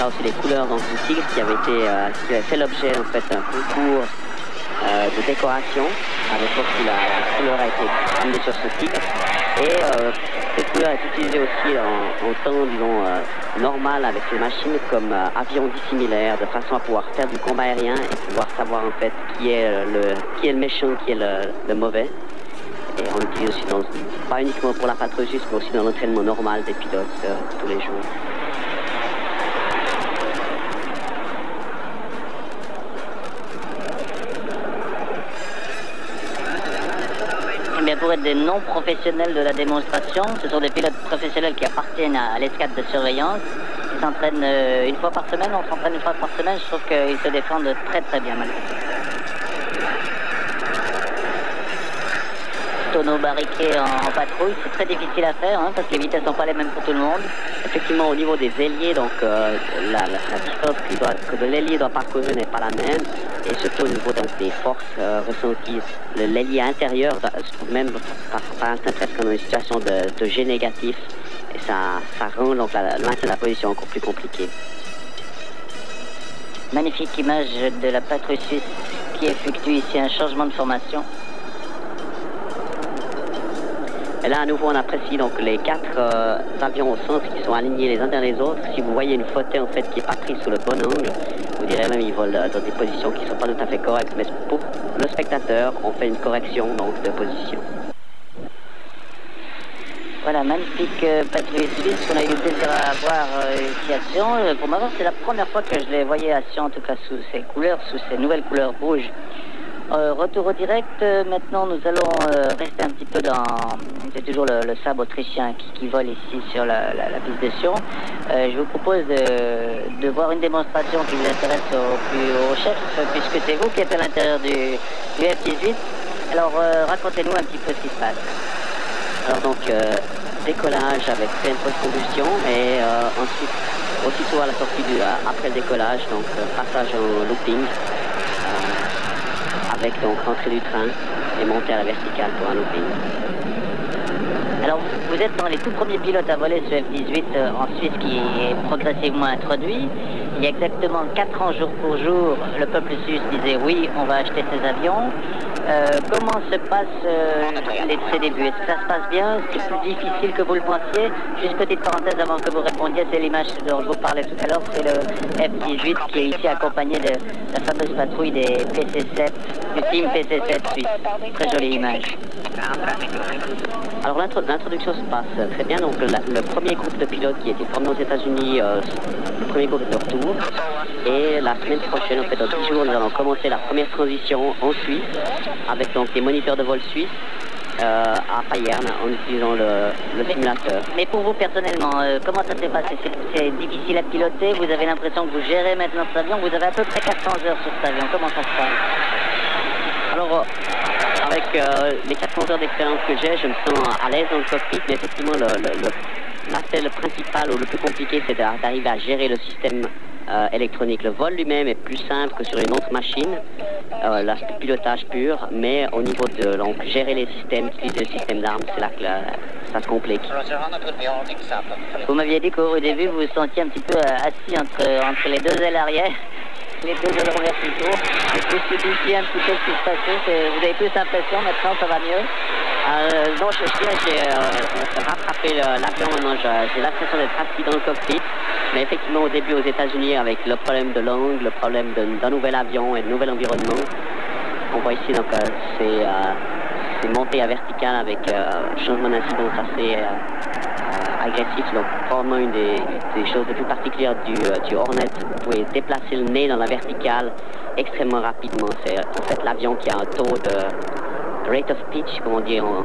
Aussi les couleurs donc, du Tigre qui avait fait l'objet en fait d'un concours de décoration. À l'époque où la couleur a été mise sur ce Tigre. Et cette couleur est utilisée aussi en temps disons normal avec les machines comme avion dissimulaire, de façon à pouvoir faire du combat aérien et pouvoir savoir en fait qui est le méchant, qui est le mauvais. Et on l'utilise aussi pas uniquement pour la patrouille suisse, mais aussi dans l'entraînement normal des pilotes tous les jours. Mais pour être des non-professionnels de la démonstration, ce sont des pilotes professionnels qui appartiennent à l'escadre de surveillance. Ils s'entraînent une fois par semaine, on s'entraîne une fois par semaine, je trouve qu'ils se défendent très très bien malgré tout. Tonneaux barriqués en patrouille, c'est très difficile à faire hein, parce que les vitesses ne sont pas les mêmes pour tout le monde. Effectivement, au niveau des ailiers, donc la distance que l'ailier doit parcourir n'est pas la même. Et surtout au niveau donc, des forces ressenties, l'ailier intérieur se trouve même par instant presque dans une situation de G négatif. Et ça rend donc, le maintien de la position encore plus compliqué. Magnifique image de la patrouille suisse qui effectue ici un changement de formation. Et là, à nouveau, on apprécie donc les 4 avions au centre qui sont alignés les uns derrière les autres. Si vous voyez une photo en fait qui n'est pas prise sous le bon angle, vous direz même qu'ils volent dans des positions qui ne sont pas tout à fait correctes. Mais pour le spectateur, on fait une correction donc de position. Voilà, magnifique patrouille suisse qu'on a eu le plaisir à voir ici à Sion. Pour ma part, c'est la première fois que je les voyais à Sion, en tout cas sous ces couleurs, sous ces nouvelles couleurs rouges. Retour au direct, maintenant nous allons rester un petit peu dans... C'est toujours le sabre autrichien qui vole ici sur la piste de Sion. Je vous propose de voir une démonstration qui vous intéresse au plus haut chef, puisque c'est vous qui êtes à l'intérieur du F-18. Alors racontez-nous un petit peu ce qui se passe. Alors donc, décollage avec pleine post-combustion et ensuite, aussitôt à la sortie après le décollage, donc passage au looping. Avec donc entrée du train et montée à la verticale pour un looping. Alors vous êtes dans les tout premiers pilotes à voler ce F-18 en Suisse qui est progressivement introduit. Il y a exactement 4 ans jour pour jour, le peuple suisse disait oui, on va acheter ces avions. Comment se passent ces débuts? Est-ce que ça se passe bien? C'est plus difficile que vous le pensiez? Juste petite parenthèse avant que vous répondiez, c'est l'image dont je vous parlais tout à l'heure, c'est le F-18 qui est ici accompagné de la fameuse patrouille des PC-7, du team PC-7 suisse. Très jolie image. Alors l'introduction se passe très bien, donc le premier groupe de pilotes qui a été formé aux États-Unis, le premier groupe est de retour, et la semaine prochaine, en fait dans 10 jours, nous allons commencer la première transition en Suisse, avec donc des moniteurs de vol suisses à Payerne en utilisant le simulateur. Mais pour vous personnellement, comment ça s'est passé? C'est difficile à piloter, vous avez l'impression que vous gérez maintenant cet avion, vous avez à peu près 400 heures sur cet avion, comment ça se passe? Alors, avec les 400 heures d'expérience que j'ai, je me sens à l'aise dans le cockpit, mais effectivement, l'aspect principal ou le plus compliqué, c'est d'arriver à gérer le système électronique. Le vol lui-même est plus simple que sur une autre machine, le pilotage pur, mais au niveau de donc, gérer les systèmes, utiliser le système d'armes, c'est là que ça se complique. Vous m'aviez dit qu'au début, vous vous sentiez un petit peu assis entre les deux ailes arrière, les deux ailerons verticaux. Vous subissiez un petit peu ce qui se passait. Vous avez plus l'impression, maintenant ça va mieux? Non, je dirais que j'ai rattrapé l'avion. Maintenant, j'ai l'impression d'être assis dans le cockpit. Mais effectivement, au début, aux États-Unis, avec le problème de langue, le problème d'un nouvel avion et d'un nouvel environnement, on voit ici, donc, c'est monté à vertical avec changement d'incidence assez agressif. Donc, probablement une des choses les plus particulières du Hornet. Vous pouvez déplacer le nez dans la verticale extrêmement rapidement. C'est en fait l'avion qui a un taux de rate of pitch, comme on dit en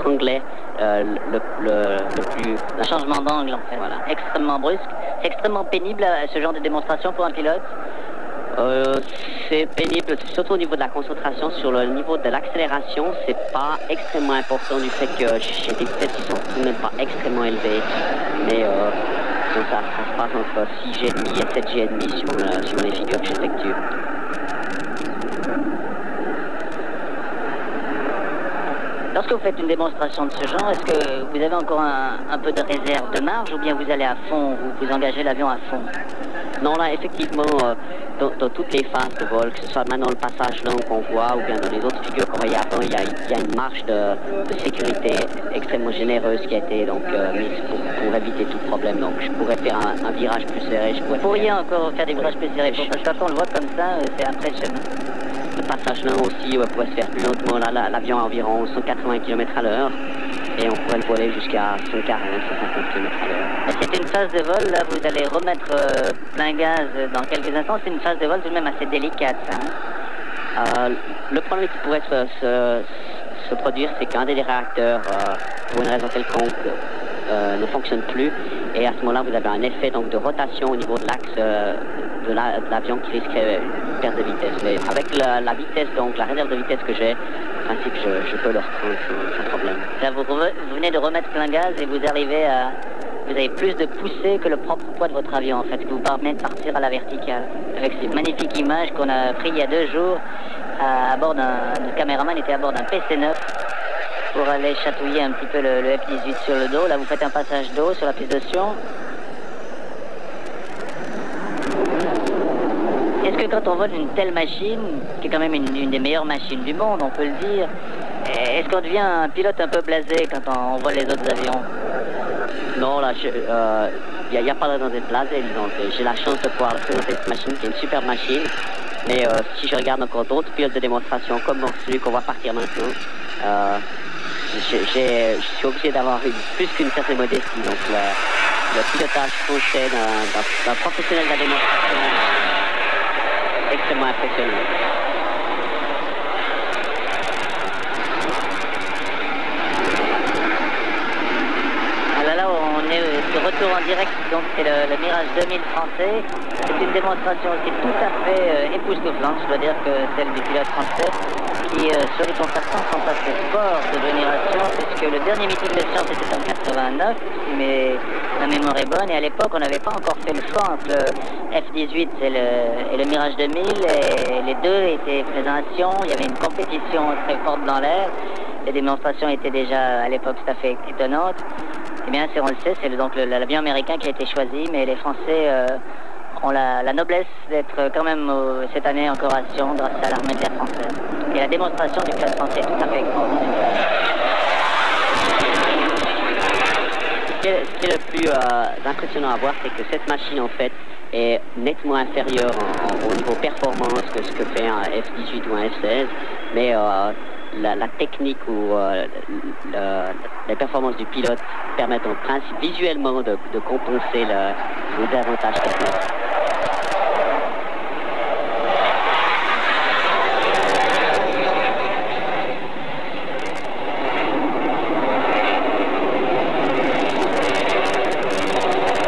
franglais, le plus... Un changement d'angle, en fait. Voilà. Extrêmement brusque. C'est extrêmement pénible, ce genre de démonstration pour un pilote? C'est pénible, surtout au niveau de la concentration. Sur le niveau de l'accélération, c'est pas extrêmement important du fait que j'ai des vitesses qui sont tout de même pas extrêmement élevées. Mais donc ça se passe entre 6G et 7G sur les figures que j'effectue. Lorsque vous faites une démonstration de ce genre, est-ce que vous avez encore un peu de réserve de marge ou bien vous allez à fond, vous engagez l'avion à fond? Non, là, effectivement, dans toutes les phases de vol, que ce soit maintenant le passage long qu'on voit ou bien dans les autres figures qu'on voyait avant, il y a une marge de sécurité extrêmement généreuse qui a été donc, mise pour éviter tout problème. Donc je pourrais faire un virage plus serré. Vous pourriez encore faire des virages plus serrés. Quand on le voit comme ça, c'est impressionnant. Le passage long aussi pourrait se faire plus lentement. Là, l'avion a environ 180 km à l'heure et on pourrait le voler jusqu'à 140, 150 km à l'heure. C'est une phase de vol, là, vous allez remettre plein gaz dans quelques instants. C'est une phase de vol tout de même assez délicate, ça, hein? Le problème qui pourrait se produire, c'est qu'un des réacteurs, pour une raison quelconque, ne fonctionne plus. Et à ce moment-là, vous avez un effet donc, de rotation au niveau de l'axe de l'avion qui risquerait une perte de vitesse. Mais avec la vitesse, donc la réserve de vitesse que j'ai, en principe, je peux le reprendre sans problème. Là, vous venez de remettre plein gaz et vous arrivez à... Vous avez plus de poussée que le propre poids de votre avion, en fait, qui vous permet de partir à la verticale. Avec ces magnifiques images qu'on a prises il y a 2 jours, à bord le caméraman était à bord d'un PC-9 pour aller chatouiller un petit peu le F-18 sur le dos. Là, vous faites un passage d'eau sur la piste de Sion. Est-ce que quand on vole une telle machine, qui est quand même une des meilleures machines du monde, on peut le dire, est-ce qu'on devient un pilote un peu blasé quand on vole les autres avions? Non, là, il n'y a pas de raison d'être blasé, disons. J'ai la chance de pouvoir présenter cette machine, qui est une superbe machine. Mais si je regarde encore d'autres pilotes de démonstration, comme celui qu'on va partir maintenant, je suis obligé d'avoir plus qu'une certaine modestie. Donc le pilotage français d'un professionnel de la démonstration est extrêmement impressionnant. De retour en direct, donc c'est le Mirage 2000 français. C'est une démonstration aussi tout à fait époustouflante, je dois dire que celle du pilote français, qui sur les concertants sont assez forts de génération, puisque le dernier meeting de science était en 89, mais ma mémoire est bonne, et à l'époque on n'avait pas encore fait le choix entre le F-18 et le Mirage 2000, et les deux étaient présents à Sion. Il y avait une compétition très forte dans l'air. Les démonstrations étaient déjà à l'époque tout à fait étonnantes. Eh bien, on le sait, c'est donc l'avion américain qui a été choisi, mais les Français ont la noblesse d'être quand même cette année encore à Sion grâce à l'armée de l'air française. Et la démonstration du pilote français est tout à fait extraordinaire. Ce qui est le plus impressionnant à voir, c'est que cette machine, en fait, est nettement inférieure au niveau performance que ce que fait un F-18 ou un F-16, mais la technique ou les performances du pilote permettent en principe visuellement de compenser le désavantage technique.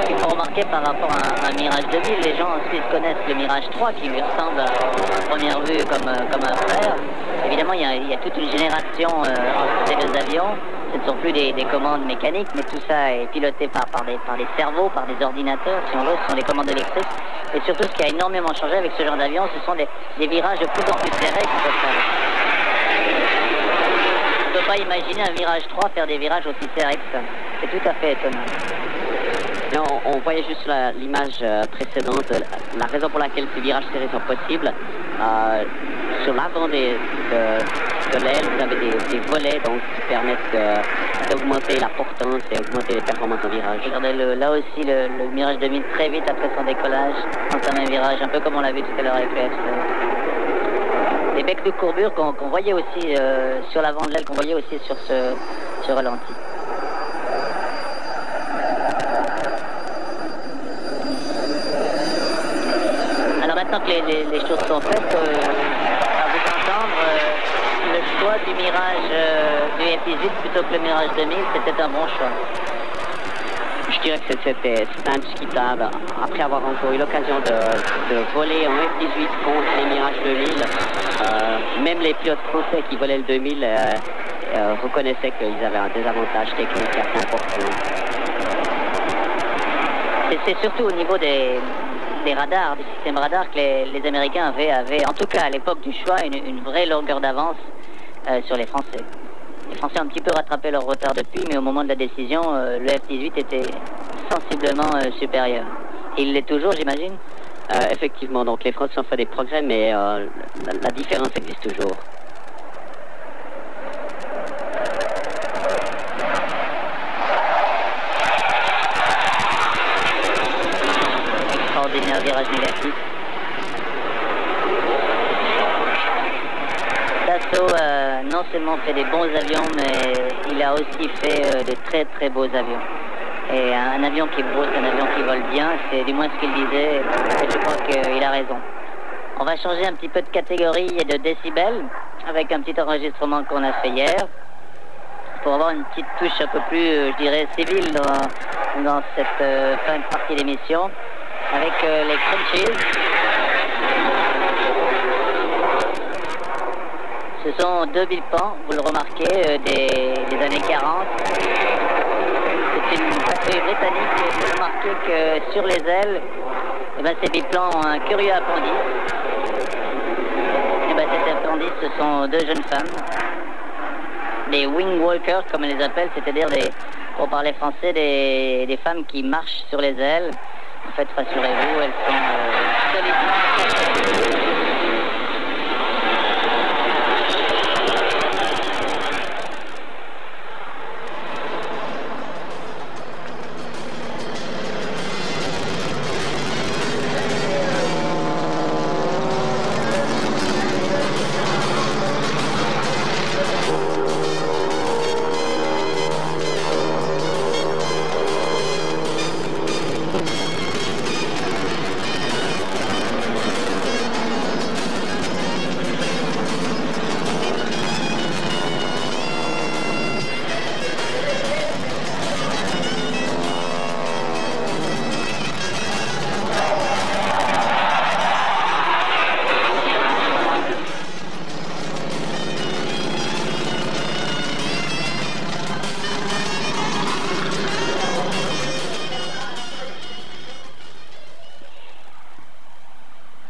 Il faut remarquer par rapport à un Mirage Mirage 2000. Les gens ensuite connaissent le Mirage 3 qui lui ressemble à première vue comme un frère. Évidemment, il y a toute une génération entre ces deux avions. Ce ne sont plus des commandes mécaniques, mais tout ça est piloté par des cerveaux, par des ordinateurs, si on veut, ce sont des commandes électriques. Et surtout, ce qui a énormément changé avec ce genre d'avion, ce sont des virages de plus en plus serrés qu'on peut faire. On ne peut pas imaginer un Mirage 3 faire des virages aussi serrés que ça. C'est tout à fait étonnant. On voyait juste l'image précédente, la raison pour laquelle ces virages serrés sont possibles. Sur l'avant de l'aile, vous avez des volets donc, qui permettent d'augmenter la portance et augmenter les performances en virage. Regardez là aussi le Mirage 2000 très vite après son décollage, entame un virage, un peu comme on l'a vu tout à l'heure avec le F-16. Des becs de courbure qu'on voyait aussi sur l'avant de l'aile, qu'on voyait aussi sur ce ralenti. Alors maintenant que les choses sont faites, à vous entendre, le choix du Mirage du F-18 plutôt que le Mirage 2000, c'était un bon choix. Je dirais que c'était indiscutable. Après avoir encore eu l'occasion de voler en F-18 contre les Mirage 2000, même les pilotes français qui volaient le 2000 reconnaissaient qu'ils avaient un désavantage technique assez important. C'est surtout au niveau des radars, du système radar que les Américains avaient, en tout cas à l'époque du choix, une vraie longueur d'avance sur les Français. Les Français ont un petit peu rattrapé leur retard depuis, mais au moment de la décision, le F-18 était sensiblement supérieur. Et il l'est toujours, j'imagine? Effectivement, donc les Français ont fait des progrès, mais la différence existe toujours. Extraordinaire virage négatif. Dassault non seulement fait des bons avions, mais il a aussi fait de très très beaux avions. Et un avion qui est beau, c'est un avion qui vole bien, c'est du moins ce qu'il disait, et je crois qu'il a raison. On va changer un petit peu de catégorie et de décibels, avec un petit enregistrement qu'on a fait hier, pour avoir une petite touche un peu plus, je dirais, civile dans cette fin de partie d'émission, avec les crunchies. Ce sont deux bilpans, vous le remarquez, des années 40. C'est une patrouille britannique et vous remarquez que sur les ailes, ces biplans ont un curieux appendice. Et cet appendice, ce sont deux jeunes femmes, des wing walkers comme on les appelle, c'est-à-dire pour parler français, des femmes qui marchent sur les ailes. En fait, rassurez-vous, elles sont solidement.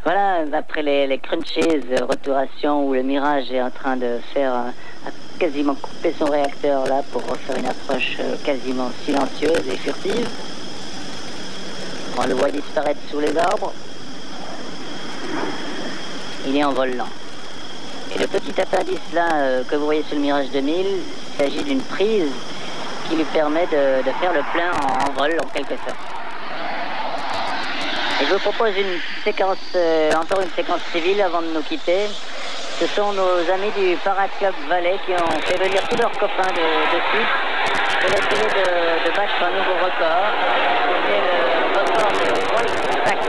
Voilà, après les crunchies, retourations où le Mirage est en train de faire quasiment couper son réacteur là pour faire une approche quasiment silencieuse et furtive. On le voit disparaître sous les arbres. Il est en vol lent. Et le petit appendice là que vous voyez sur le Mirage 2000, il s'agit d'une prise qui lui permet de faire le plein en vol en quelque sorte. Et je vous propose une séquence, encore une séquence civile avant de nous quitter. Ce sont nos amis du Para Club Valais qui ont fait venir tous leurs copains dessus pour essayer de battre un nouveau record. C'était le record de voile contact.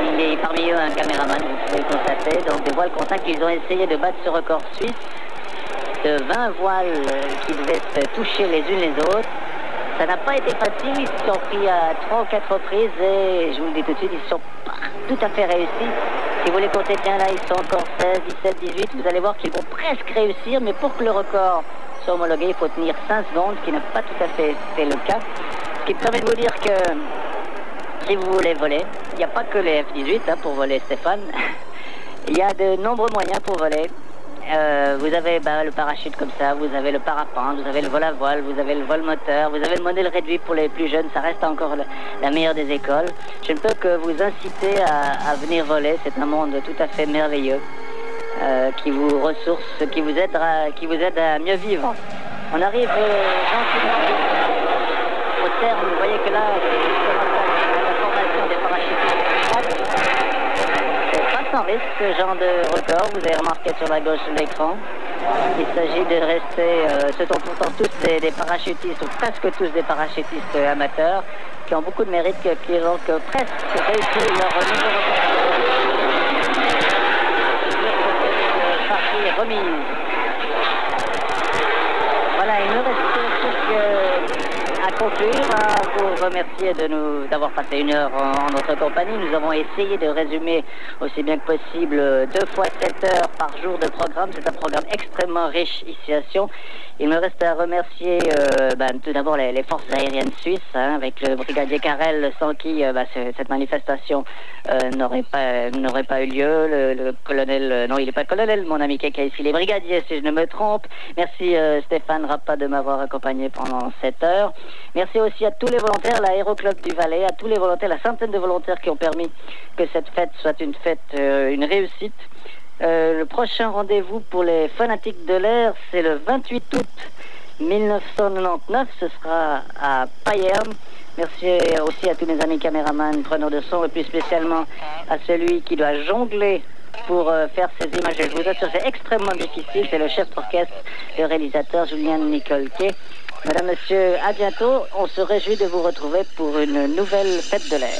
Il est parmi eux un caméraman, vous pouvez le constater. Donc des voiles contact, ils ont essayé de battre ce record suisse de 20 voiles qui devaient se toucher les unes les autres. Ça n'a pas été facile, ils se sont pris à 3 ou 4 reprises et je vous le dis tout de suite, ils sont pas tout à fait réussis. Si vous les comptez bien là, ils sont encore 16, 17, 18, vous allez voir qu'ils vont presque réussir, mais pour que le record soit homologué, il faut tenir 5 secondes, ce qui n'a pas tout à fait été le cas. Ce qui me permet de vous dire que si vous voulez voler, il n'y a pas que les F-18 pour voler, Stéphane. Il y a de nombreux moyens pour voler. Vous avez le parachute comme ça, vous avez le parapente, vous avez le vol à voile, vous avez le vol moteur, vous avez le modèle réduit pour les plus jeunes, ça reste encore la meilleure des écoles. Je ne peux que vous inciter à venir voler, c'est un monde tout à fait merveilleux qui vous ressource, qui vous aide à mieux vivre. On arrive gentiment au terme, vous voyez que là, la formation des parachutistes. Sans risque, ce genre de record, vous avez remarqué sur la gauche de l'écran. Il s'agit de rester, ce sont pourtant tous des parachutistes, ou presque tous des parachutistes amateurs, qui ont beaucoup de mérite, qui ont presque réussi leur nouveau record. Partie remise. Voilà, il me reste plus qu'à conclure, à vous remercier d'avoir passé 1 heure en notre compagnie. Nous avons essayé de résumer aussi bien que possible 2 fois 7 heures par jour de programme. C'est un programme extrêmement riche ici à Sion. Il me reste à remercier tout d'abord les forces aériennes suisses, avec le brigadier Carrel, sans qui cette manifestation n'aurait pas eu lieu. Le colonel, non, il n'est pas colonel, mon ami Keka ici, les brigadiers, si je ne me trompe. Merci Stéphane Rappa de m'avoir accompagné pendant 7 heures. Merci aussi à tous les volontaires, l'Aéroclub du Valais, à tous les volontaires, la centaine de volontaires qui ont permis que cette fête soit une fête, une réussite. Le prochain rendez-vous pour les fanatiques de l'air, c'est le 28 août 1999. Ce sera à Payerne. Merci aussi à tous mes amis caméramans, preneurs de son, et plus spécialement à celui qui doit jongler pour faire ces images. Je vous assure, c'est extrêmement difficile. C'est le chef d'orchestre, le réalisateur Julien Nicolquet. Madame, Monsieur, à bientôt. On se réjouit de vous retrouver pour une nouvelle fête de l'air.